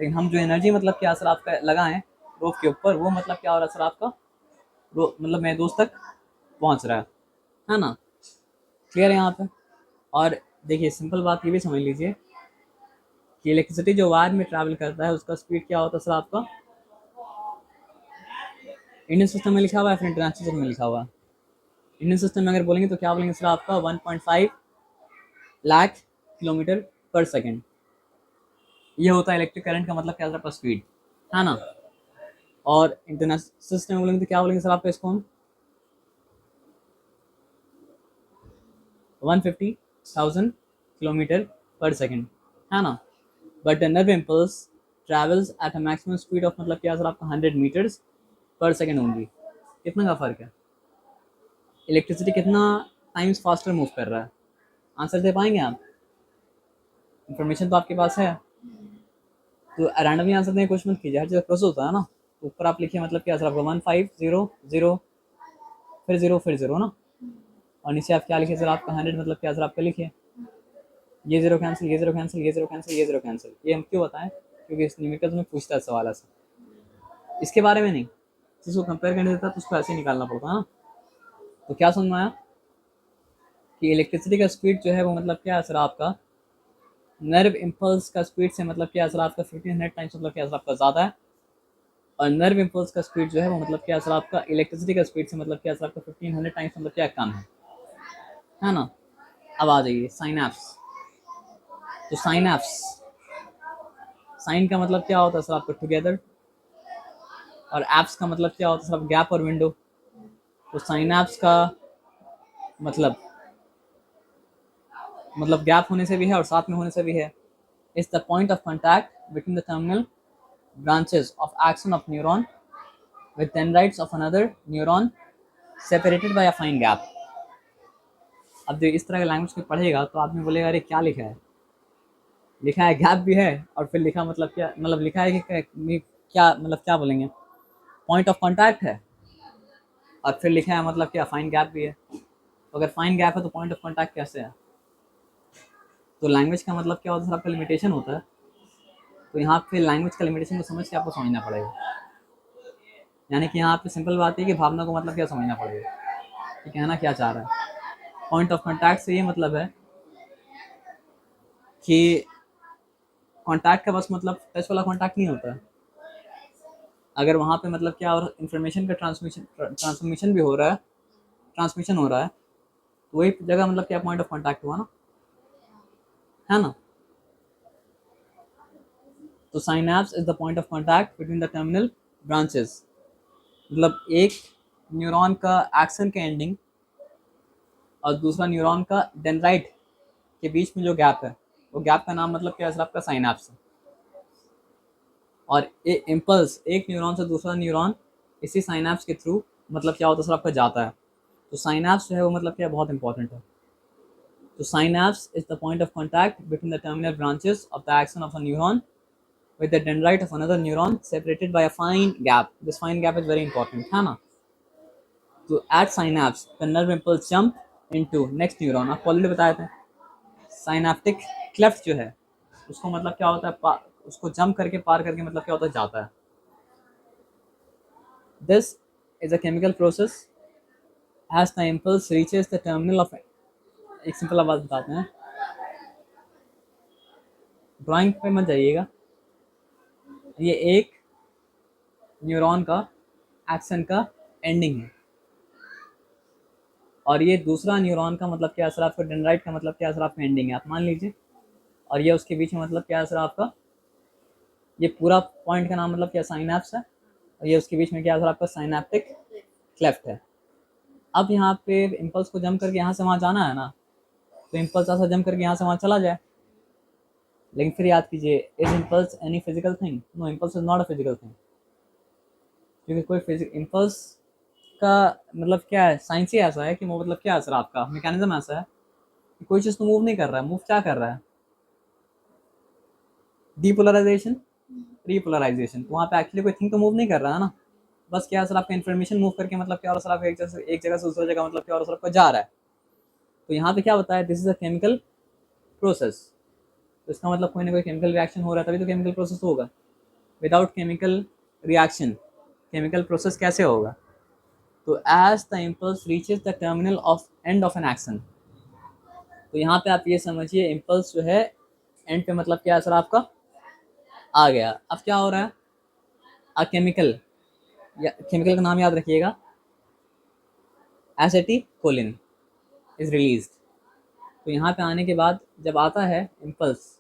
लेकिन हम जो एनर्जी मतलब क्या सर आपका लगाएं रोप के ऊपर, वो मतलब क्या हो रहा है सर आपका, मतलब मेरे दोस्त तक पहुँच रहा है ना। क्लियर है यहाँ पे। और देखिए सिंपल बात ये भी समझ लीजिए कि इलेक्ट्रिसिटी जो वायर में ट्रैवल करता है उसका स्पीड क्या होता है सर आपका, इंडियन सिस्टम में लिखा हुआ है फिर इंटरनेशनल सिस्टम में लिखा हुआ है। इंडियन सिस्टम में अगर बोलेंगे तो क्या बोलेंगे सर आपका, 1.5 लाख किलोमीटर पर सेकेंड। ये होता है इलेक्ट्रिक करंट का मतलब क्या सर आपका, स्पीड, है ना। और इंटरनेशनल सिस्टम में बोलेंगे तो क्या बोलेंगे सर आपका, इसको हम 150,000 किलोमीटर पर सेकेंड, है ना। But nerve impulse travels at a maximum speed of मतलब क्या सर आपका, 100 मीटर्स पर सेकेंड ओनली। कितना का फर्क है, इलेक्ट्रिसिटी कितना टाइम्स फास्टर मूव कर रहा है। आंसर दे पाएंगे आप, इन्फॉर्मेशन तो आपके पास है। तो रैंडमली आंसर देने की कोशिश मत कीजिए, हर जगह प्रोसेस होता है ना। तो ऊपर आप लिखिए मतलब क्या सर आपका, 1500 फिर जीरो फिर जीरो ना। और नीचे आप क्या लिखिए सर आपका, 100 मतलब क्या सर आपका लिखिए, ये जीरो कैंसिल, ये जीरो कैंसिल, ये जीरो कैंसिल, ये जीरो कैंसिल। ये हम क्यों बताएं, क्योंकि इस न्यूमेरिकल में पूछता है सवाल ऐसा, इसके बारे में नहीं। जिसको कंपेयर करने देता है तो उसको ऐसे ही निकालना पड़ता है ना। तो क्या समझ में आया कि इलेक्ट्रिसिटी का स्पीड जो है वो मतलब क्या है सर आपका, नर्व इम्पल्स का स्पीड से मतलब क्या है सर आपका 1500 टाइम्स मतलब क्या है सर आपका ज़्यादा है। और नर्व इम्पल्स का स्पीड जो है वो मतलब क्या है सर आपका, इलेक्ट्रिसिटी का स्पीड से मतलब क्या है सर आपका 1500 टाइम्स मतलब क्या कम है ना। अब आ जाइए साइनैप्स। तो साइनैप्स, साइन का मतलब क्या होता है सर आपका, टुगेदर। और एप्स का मतलब क्या होता है सर, गैप और विंडो। तो साइनैप्स का मतलब गैप होने से भी है और साथ में होने से भी है। It's the point of contact between the terminal branches of axon of neuron with dendrites of another neuron separated by a fine gap. अब जो इस तरह का लैंग्वेज को पढ़ेगा तो आदमी बोलेगा अरे क्या लिखा है, लिखा है गैप भी है और फिर लिखा मतलब क्या, मतलब लिखा है कि क्या मतलब क्या बोलेंगे, पॉइंट ऑफ कांटेक्ट है और फिर लिखा है मतलब क्या फाइन गैप भी है। तो अगर फाइन गैप है तो पॉइंट ऑफ कांटेक्ट कैसे है? तो लैंग्वेज का मतलब क्या होता है, आपका लिमिटेशन होता है। तो यहाँ पे लैंग्वेज का लिमिटेशन को समझ के आपको समझना पड़ेगा। यानी कि यहाँ पे सिंपल बात है कि भावना को मतलब क्या समझना पड़ेगा कि कहना क्या चाह रहा है। पॉइंट ऑफ कांटेक्ट से ये मतलब है कि कांटेक्ट का बस मतलब टच वाला कांटेक्ट नहीं होता है। अगर वहाँ पे मतलब क्या और इन्फॉर्मेशन का ट्रांसमिशन भी हो रहा है, ट्रांसमिशन हो रहा है, तो वही जगह मतलब क्या पॉइंट ऑफ कांटेक्ट हुआ ना, है ना। तो synapse is the point of contact between the terminal branches. मतलब एक न्यूरॉन का एक्सन के एंडिंग और दूसरा न्यूरॉन का डेंड्राइट के बीच में जो गैप है, वो गैप का नाम मतलब क्या है, आपका साइनैप्स है। और इम्पल्स एक न्यूरॉन से दूसरा न्यूरॉन इसी साइनैप्स के थ्रू मतलब क्या होता है सर आपका जाता है। तो साइनैप्स जो है वो मतलब क्या बहुत इंपॉर्टेंट है। तो synapse is the point of contact between the terminal branches of the action of a neuron with the dendrite of another neuron separated by a fine gap. This fine gap is very important, है ना। तो at synapse the nerve impulse jump into next neuron। आपको already बताए थे synaptic cleft जो है उसको मतलब क्या होता है, उसको जंप करके पार करके मतलब क्या होता है, जाता है। This is a chemical process as the impulse reaches the terminal of। एक सिंपल बात बताते हैं, ड्राइंग पे मत जाइएगा। ये एक न्यूरॉन का एक्शन का एंडिंग है और ये दूसरा न्यूरॉन का मतलब क्या असर आपका डेंड्राइट का मतलब क्या असर आपका एंडिंग है, आप मान लीजिए। और ये उसके बीच में मतलब क्या असर आपका, ये पूरा पॉइंट का नाम मतलब क्या साइनैप्स है और ये उसके बीच में क्या असर आपका साइनेप्टिक क्लेफ्ट है। अब यहाँ पे इम्पल्स को जम करके यहाँ से वहाँ जाना है ना, तो इम्पल्स ऐसा जम करके यहाँ से वहाँ चला जाए। लेकिन फिर याद कीजिए, is impulse any physical thing? No, impulse is not a physical thing. क्योंकि कोई फिजिक इम्पल्स का मतलब क्या है, साइंस ही ऐसा है कि वो मतलब क्या असर आपका मैकेनिज्म ऐसा है कि कोई चीज़ तो मूव नहीं कर रहा है, मूव क्या कर रहा है, डीपोलराइजेशन, रीपोलराइजेशन। तो वहाँ पे एक्चुअली कोई थिंग तो मूव नहीं कर रहा है ना, बस क्या सर आपका इन्फॉर्मेशन मूव करके मतलब क्या, और सर आपका एक जगह से दूसरी जगह मतलब क्या और सर आपका जा रहा है। तो यहाँ पे क्या बताया, this is a chemical process. तो इसका मतलब कोई ना कोई केमिकल रिएक्शन हो रहा है तभी तो केमिकल प्रोसेस होगा। Without chemical reaction chemical process कैसे होगा? तो as the impulse reaches the terminal of end of an action. तो यहाँ पे आप ये समझिए इम्पल्स जो है एंड पे मतलब क्या असर आपका आ गया। अब क्या हो रहा है, अ केमिकल, या केमिकल का नाम याद रखिएगा, एसिटिकोलिन इज रिलीज। तो यहाँ पे आने के बाद जब आता है इम्पल्स,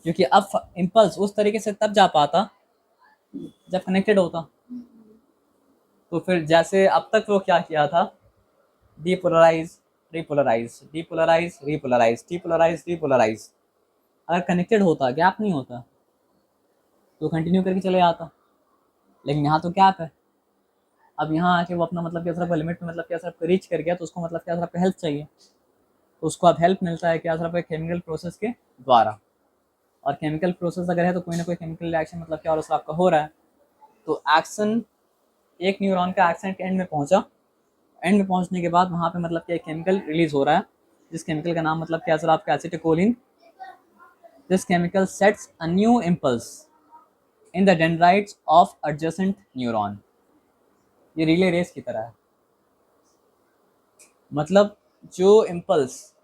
क्योंकि अब इम्पल्स उस तरीके से तब जा पाता जब कनेक्टेड होता। तो फिर जैसे अब तक वो क्या किया था, depolarise repolarise, depolarise repolarise, depolarise repolarise. अगर कनेक्टेड होता, गैप नहीं होता, तो कंटिन्यू करके चले आता। लेकिन यहाँ तो गैप है। अब यहाँ आके वो अपना मतलब क्या सिर्फ लिमिट में मतलब क्या सिर्फ रीच कर गया, तो उसको मतलब क्या सिर्फ हेल्प चाहिए। तो उसको अब हेल्प मिलता है क्या सिर्फ केमिकल प्रोसेस के द्वारा। और केमिकल प्रोसेस अगर है तो कोई ना कोई केमिकल रिएक्शन मतलब क्या और उसका आपका हो रहा है। तो एक्शन, एक न्यूरॉन का एक्शन के एंड में पहुंचा, एंड में पहुंचने के बाद वहाँ पे मतलब क्या केमिकल रिलीज हो रहा है, जिस केमिकल का नाम मतलब क्या सर आपका acetylcholine. This chemical sets a new impulse in the dendrites of adjacent neuron. ये रिले रेस की तरह है। मतलब जो इम्पल्स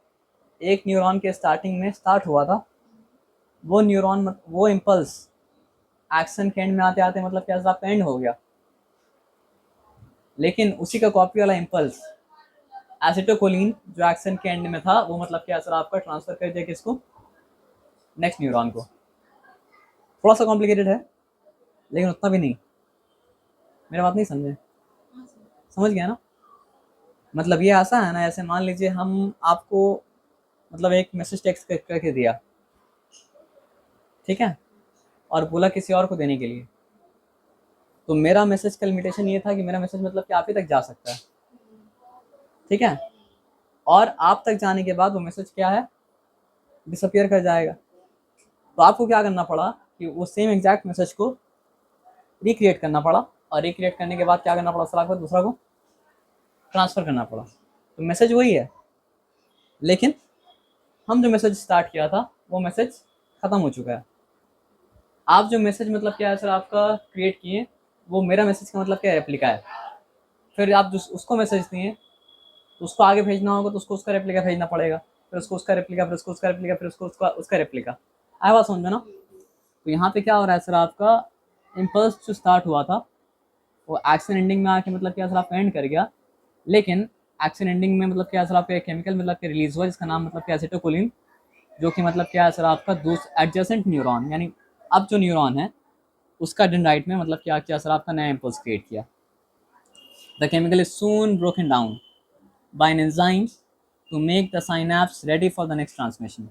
एक न्यूरॉन के स्टार्टिंग में स्टार्ट हुआ था, वो न्यूरॉन वो इम्पल्स एक्शन के एंड में आते आते मतलब क्या आपका एंड हो गया। लेकिन उसी का कॉपी वाला इम्पल्स एसिटोकोलिन जो एक्शन के एंड में था, वो मतलब क्या सर आपका ट्रांसफर कर दिया किसको, नेक्स्ट न्यूरॉन को। थोड़ा सा कॉम्प्लिकेटेड है लेकिन उतना भी नहीं। मेरा बात नहीं समझे? समझ गया ना? मतलब ये ऐसा है ना, ऐसे मान लीजिए हम आपको मतलब एक मैसेज टेक्स्ट करके दिया, ठीक है, और बोला किसी और को देने के लिए। तो मेरा मैसेज का लिमिटेशन ये था कि मेरा मैसेज मतलब कि आप ही तक जा सकता है, ठीक है, और आप तक जाने के बाद वो मैसेज क्या है, डिसअपियर कर जाएगा। तो आपको क्या करना पड़ा कि वो सेम एग्जैक्ट मैसेज को रिक्रिएट करना पड़ा, और रिक्रिएट करने के बाद क्या करना पड़ा, सर आपको दूसरा को ट्रांसफ़र करना पड़ा। तो मैसेज वही है, लेकिन हम जो मैसेज स्टार्ट किया था वो मैसेज ख़त्म हो चुका है। आप जो मैसेज मतलब क्या है सर आपका क्रिएट किए, वो मेरा मैसेज का मतलब क्या है, रेप्लिका है। फिर आप जो उसको मैसेज दिए तो उसको आगे भेजना होगा, तो उसको उसका रेप्लिका भेजना पड़ेगा, फिर उसको उसका रेप्लिका, फिर उसको उसका रेप्लिका, फिर उसको उसका रेप्लिका। आया बात समझ में ना? तो यहाँ पे क्या हो रहा है सर, आपका इम्पल्स जो स्टार्ट हुआ था वो एक्शन एंडिंग में आके मतलब क्या सर आपका एंड कर गया। लेकिन एक्शन एंडिंग में मतलब क्या सर आपका एक केमिकल मतलब क्या रिलीज हुआ, जिसका नाम मतलब क्या एसिटोकोलिन, जो कि मतलब क्या है सर आपका एडजेसेंट न्यूरॉन, यानी अब जो न्यूरॉन है उसका डेंड्राइट में मतलब क्या किया सर आपका नया इम्पल्स क्रिएट किया। The chemical is soon broken down by an enzyme to make the synapse ready for the next transmission।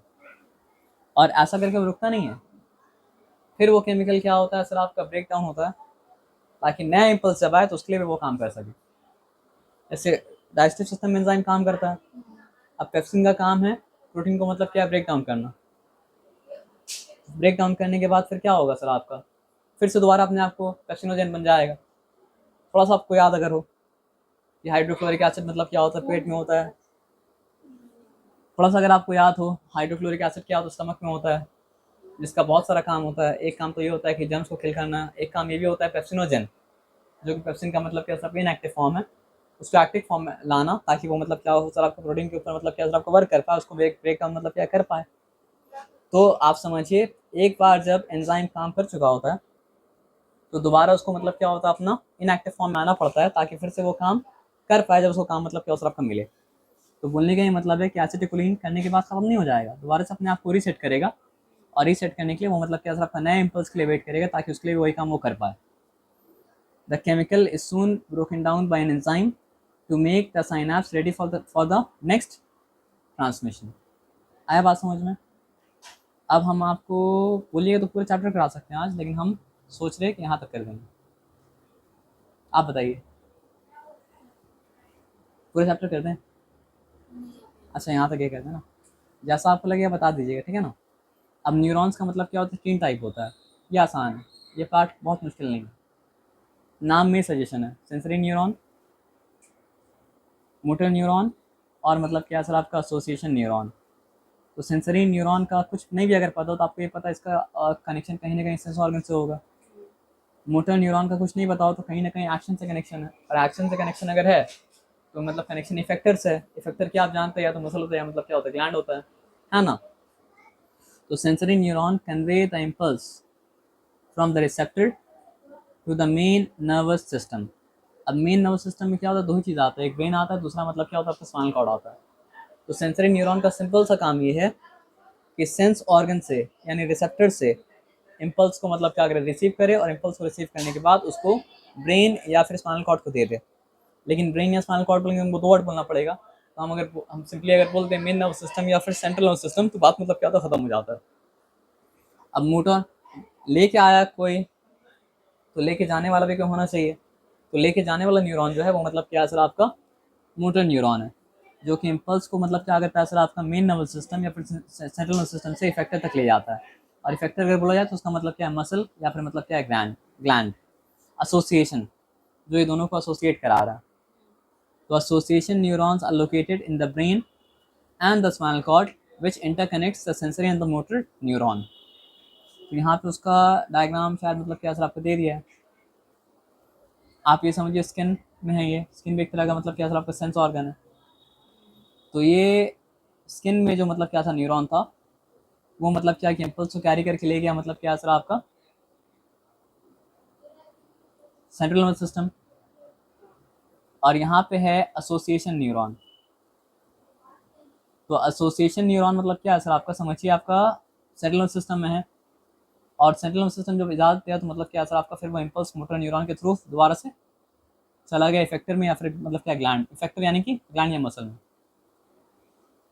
और ऐसा करके वो रुकता नहीं है, फिर वो केमिकल क्या होता है सर आपका ब्रेक डाउन होता है, ताकि नया इम्पल्स जब आए तो उसके लिए भी वो काम कर सके। जैसे डाइजेस्टिव सिस्टम में एंजाइम काम करता है, अब पेप्सिन का काम है प्रोटीन को मतलब क्या ब्रेक डाउन करना। ब्रेक डाउन करने के बाद फिर क्या होगा सर आपका, फिर से दोबारा अपने आप को पेप्सिनोजेन बन जाएगा। थोड़ा सा आपको याद अगर हो कि हाइड्रोक्लोरिक एसिड मतलब क्या होता है, पेट में होता है। थोड़ा सा अगर आपको याद हो, हाइड्रोक्लोरिक एसिड क्या होता है, स्टमक में होता है, जिसका बहुत सारा काम होता है। एक काम तो ये होता है कि जर्म्स को किल करना, एक काम ये भी होता है पेप्सिनोजेन, जो कि पेप्सिन का मतलब क्या सब इनएक्टिव फॉर्म है, उसको एक्टिव फॉर्म में लाना, ताकि वो मतलब क्या हो सर आपका प्रोटीन के ऊपर मतलब क्या सर आपको वर्क कर पाए, उसको ब्रेक डाउन मतलब क्या कर पाए। तो आप समझिए, एक बार जब एंजाइम काम कर चुका होता है तो दोबारा उसको मतलब क्या होता है, अपना इनएक्टिव फॉर्म में आना पड़ता है, ताकि फिर से वो काम कर पाए, जब उसको काम मतलब क्या सर आपका मिले। तो बोलने का ये मतलब है कि एसिटिकोलिन करने के बाद खत्म नहीं हो जाएगा, दोबारा से अपने आप को रीसेट करेगा, और रीसेट करने के लिए वो मतलब क्या सर आपका नया इम्पल्स के लिए वेट करेगा, ताकि उसके लिए वही काम वो कर पाए। The chemical is soon broken down by an enzyme to make the synapse ready for the next transmission. आया बात समझ में? अब हम आपको बोलिएगा तो पूरे चैप्टर करा सकते हैं आज, लेकिन हम सोच रहे हैं कि यहाँ तक कर देंगे। आप बताइए, पूरे चैप्टर कर दें? अच्छा, यहाँ तक ये कर दें ना, जैसा आपको लगे बता दीजिएगा, ठीक है ना। अब न्यूरॉन्स का मतलब क्या होता है, 3 टाइप होता है। ये आसान है, ये पार्ट बहुत मुश्किल नहीं है, नाम में सजेशन है। सेंसरी न्यूरॉन, मोटर न्यूरॉन, और मतलब क्या सर आपका एसोसिएशन न्यूरॉन। तो सेंसरी न्यूरॉन का कुछ नहीं भी अगर पता हो तो आपको ये पता है इसका कनेक्शन कहीं ना कहीं सेंस ऑर्गन से होगा। मोटर न्यूरॉन का कुछ नहीं पता हो तो कहीं ना कहीं एक्शन से कनेक्शन है, और एक्शन से कनेक्शन अगर है तो मतलब कनेक्शन इफेक्टर से है। इफेक्टर क्या आप जानते हैं, या तो मसल होता है या मतलब क्या होता है, ग्लैंड होता है ना। तो sensory neuron convey the impulse from the receptor to the main nervous system. अब मेन नर्वस सिस्टम में क्या होता है, दो ही चीज़ आता है, एक ब्रेन आता है, दूसरा मतलब क्या होता है आपका स्पाइनल कॉर्ड आता है। तो सेंसरी न्यूरॉन का सिंपल सा काम ये है कि सेंस ऑर्गन से यानी रिसेप्टर से इम्पल्स को मतलब क्या करे, रिसीव करे, और इम्पल्स को रिसीव करने के बाद उसको ब्रेन या फिर स्पाइनल कॉर्ड को दे दे। लेकिन ब्रेन या स्पाइनल कॉर्ड बोलेंगे, हमको 2 वर्ड बोलना पड़ेगा। तो हम सिंपली अगर बोलते हैं मेन नर्वस सिस्टम या फिर सेंट्रल नर्वस सिस्टम, तो बात मतलब क्या होता है, खत्म हो जाता है। अब मोटर लेके आया कोई, तो लेके जाने वाला भी क्यों होना चाहिए। तो लेके जाने वाला न्यूरॉन जो है वो मतलब क्या सर आपका मोटर न्यूरॉन है, जो कि इम्पल्स को मतलब क्या करता है सर आपका मेन नर्वस सिस्टम या फिर सेंट्रल नर्वस सिस्टम से इफेक्टर तक ले जाता है। और इफेक्टर अगर बोला जाए तो उसका मतलब क्या है, मसल, या फिर मतलब क्या है, ग्लैंड एसोसिएशन, जो ये दोनों को एसोसिएट करा रहा है। तो association neurons are located in the brain and the spinal cord which interconnects the sensory and the motor neuron. तो यहाँ पे उसका डायग्राम शायद मतलब क्या सर आपको दे दिया है। आप ये समझिए स्किन में है, ये स्किन भी एक तरह का मतलब क्या सर आपका सेंस ऑर्गन है। तो ये स्किन में जो मतलब क्या था न्यूरॉन था, वो मतलब क्या कि इम्पल्स को कैरी करके ले गया मतलब क्या सर आपका सेंट्रल नर्वस सिस्टम। और यहाँ पे है एसोसिएशन न्यूरॉन। तो एसोसिएशन न्यूरॉन मतलब क्या है सर आपका, समझिए आपका सेंट्रल नर्वस सिस्टम में है, और सेंट्रल नर्वस सिस्टम जब इजाज़त दिया तो मतलब क्या सर आपका फिर वो इम्पल्स मोटर न्यूरॉन के थ्रू दोबारा से चला गया इफेक्टर में, या फिर मतलब क्या ग्लैंड, इफेक्टर यानी कि ग्लैंड या मसल में।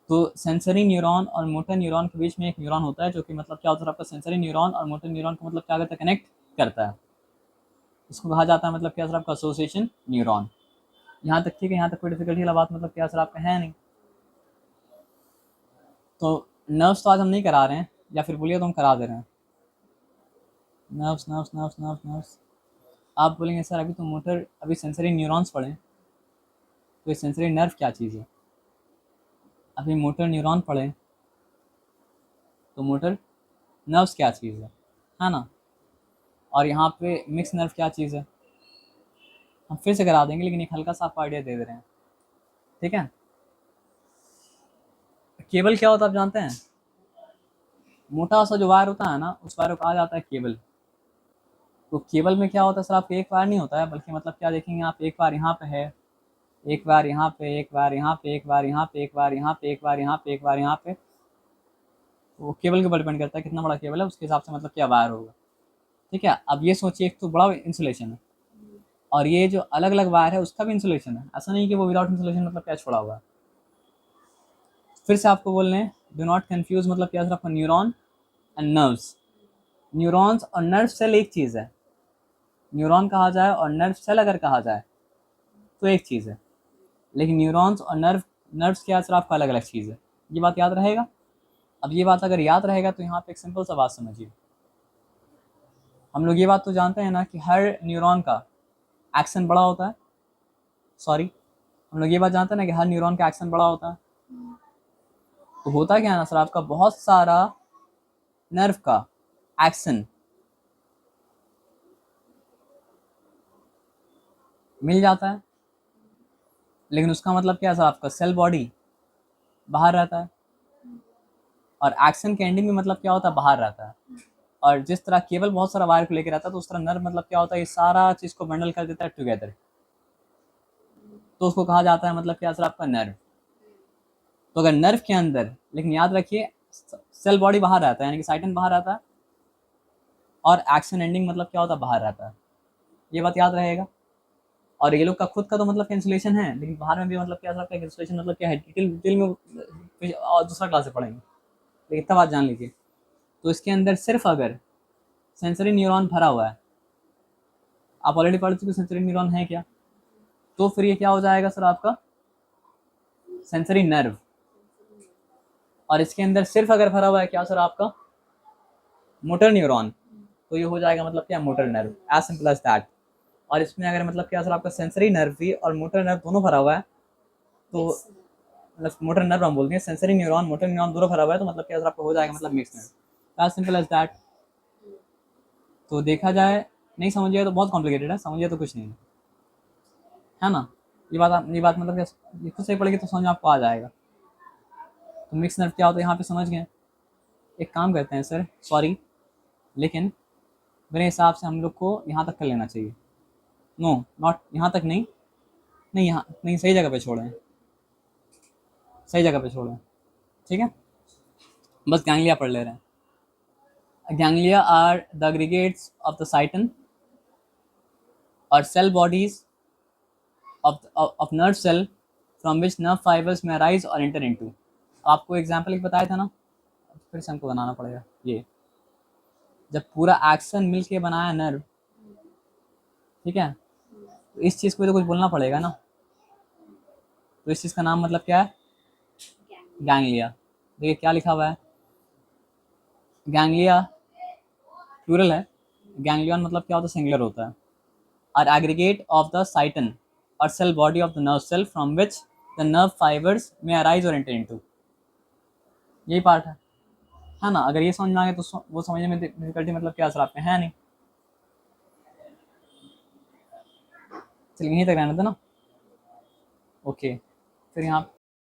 तो सेंसरी न्यूरॉन और मोटर न्यूरॉन के बीच में एक न्यूरॉन होता है जो कि मतलब क्या होता है आपका सेंसरी न्यूरॉन और मोटर न्यूरॉन को मतलब क्या करता है, कनेक्ट करता है। इसको कहा जाता है मतलब क्या सर आपका एसोसिएशन न्यूरॉन। यहाँ तक ठीक है, यहाँ तक कोई डिफिकल्टी वाला बात मतलब क्या सर आपका है नहीं। तो नर्व्स तो आज हम नहीं करा रहे हैं, या फिर बोलिए तो हम करा दे रहे हैं। Nerves nerves nerves nerves nerves आप बोलेंगे सर अभी तो मोटर, अभी सेंसरी न्यूरॉन्स पढ़े, तो ये सेंसरी नर्व क्या चीज़ है। अभी मोटर न्यूरॉन पढ़े तो मोटर नर्व्स क्या चीज़ है ना। और यहाँ पे मिक्स नर्व क्या चीज़ है, हम फिर से करा देंगे, लेकिन एक हल्का सा आपको आइडिया दे दे रहे हैं, ठीक है। केबल क्या होता है आप जानते हैं, मोटा सा जो वायर होता है ना, उस वायर को कहा जाता है केबल। तो केबल में क्या होता है सर आपको, एक वायर नहीं होता है, बल्कि मतलब क्या देखेंगे आप, एक वायर यहाँ पे है, एक वायर यहाँ पे, एक वायर यहाँ पे, एक वायर यहाँ पे, एक वायर यहाँ पे, एक वायर यहाँ पे, एक वायर यहाँ पे। वो केबल के ऊपर डिपेंड करता है कितना बड़ा केबल है, उसके हिसाब से मतलब क्या वायर होगा, ठीक है। अब ये सोचिए, एक तो बड़ा इंसुलेशन है, और ये जो अलग अलग वायर है उसका भी इंसुलेशन है। ऐसा नहीं कि वो विदाउट इंसुलेशन मतलब क्या छोड़ा हुआ है। फिर से आपको बोल रहे हैं, डू नॉट कंफ्यूज मतलब क्या सर आपका, न्यूरॉन एंड नर्व्स। न्यूरॉन्स और नर्व सेल एक चीज़ है, न्यूरॉन कहा जाए और नर्व सेल अगर कहा जाए तो एक चीज़ है, लेकिन न्यूरॉन्स और नर्व्स क्या सर आपका अलग अलग चीज़ है। ये बात याद रहेगा। अब ये बात अगर याद रहेगा तो यहाँ पे एक सिंपल सा बात समझिए। हम लोग ये बात तो जानते हैं ना कि हर न्यूरॉन का एक्शन बड़ा होता है, सॉरी, हम लोग ये बात जानते हैं ना कि हर न्यूरॉन का एक्शन बड़ा होता है। तो होता क्या है ना सर आपका, बहुत सारा नर्व का एक्शन मिल जाता है, लेकिन उसका मतलब क्या है सर आपका, सेल बॉडी बाहर रहता है, और एक्शन के एंडिंग में मतलब क्या होता है, बाहर रहता है। और जिस तरह केबल बहुत सारा वायर को लेकर रहता है, तो उस तरह नर्व मतलब क्या होता है, ये सारा चीज़ को बंडल कर देता है टुगेदर, तो उसको कहा जाता है मतलब क्या सर आपका, नर्व। तो अगर नर्व के अंदर, लेकिन याद रखिए सेल बॉडी बाहर रहता है, यानी कि साइटन बाहर रहता है, और एक्शन एंडिंग मतलब क्या होता है, बाहर रहता है। ये बात याद रहेगा। और ये लोग का खुद का तो मतलब इंसुलेशन है, लेकिन बाहर में भी मतलब क्या सर आपका इंसुलेशन मतलब क्या है, डिटेल में और दूसरा क्लास से पढ़ेंगे, लेकिन इतना बात जान लीजिए। तो इसके अंदर सिर्फ अगर सेंसरी न्यूरॉन भरा हुआ है, आप ऑलरेडी पढ़ चुके सेंसरी न्यूरॉन है क्या, तो फिर ये क्या हो जाएगा सर आपका, सेंसरी नर्व। और इसके अंदर सिर्फ अगर भरा हुआ है क्या सर आपका, मोटर न्यूरॉन, तो ये हो जाएगा मतलब क्या, motor nerve, as simple as that. और इसमें अगर मतलब क्या सर आपका, सेंसरी नर्व भी और मोटर नर्व दोनों भरा हुआ है, तो मतलब मोटर नर्व हम बोलते हैं, सेंसरी न्यूरॉन मोटर न्यूरॉन दोनों भरा हुआ है, तो मतलब क्या सर आपको हो जाएगा मतलब mix nerve, as simple as that. तो देखा जाए, नहीं समझिए तो बहुत कॉम्प्लिकेटेड है, समझिए तो कुछ नहीं है ना। ये बात मतलब क्या, ये खुद से पढ़ेगी तो समझ में आपको आ जाएगा। तो मिक्स नर्व क्या होता है यहाँ पे समझ गए। एक काम करते हैं सर, सॉरी, लेकिन मेरे हिसाब से हम लोग को यहाँ तक कर लेना चाहिए। नो, नॉट यहाँ तक नहीं, नहीं यहाँ नहीं, सही जगह पे छोड़ें, सही जगह पे छोड़ें, ठीक है। बस गैंग्लिया पढ़ ले रहे हैं। Ganglia are the aggregates of the cyton or cell bodies of nerve cell from which nerve fibers may arise or enter into। आपको एग्जाम्पल एक बताया था ना, फिर से हमको बनाना पड़ेगा। ये जब पूरा एक्शन मिल के बनाया नर्व, ठीक है, तो इस चीज़ को तो कुछ बोलना पड़ेगा ना। तो इस चीज़ का नाम मतलब क्या है, गैंग्लिया। देखिए क्या लिखा हुआ है, गैंग्लिया प्लूरल है, गैंग्लियन मतलब क्या होता है, सिंगुलर होता है। Are aggregate of the cyton or cell body of the nerve cell from which the nerve fibres may arise or enter into. यही पार्ट है ना। अगर ये समझ में आ गया तो वो समझने में डिफिकल्टी मतलब क्या असर आपके है नहीं। चलिए यहीं तक रहने दो ना, ओके। फिर यहाँ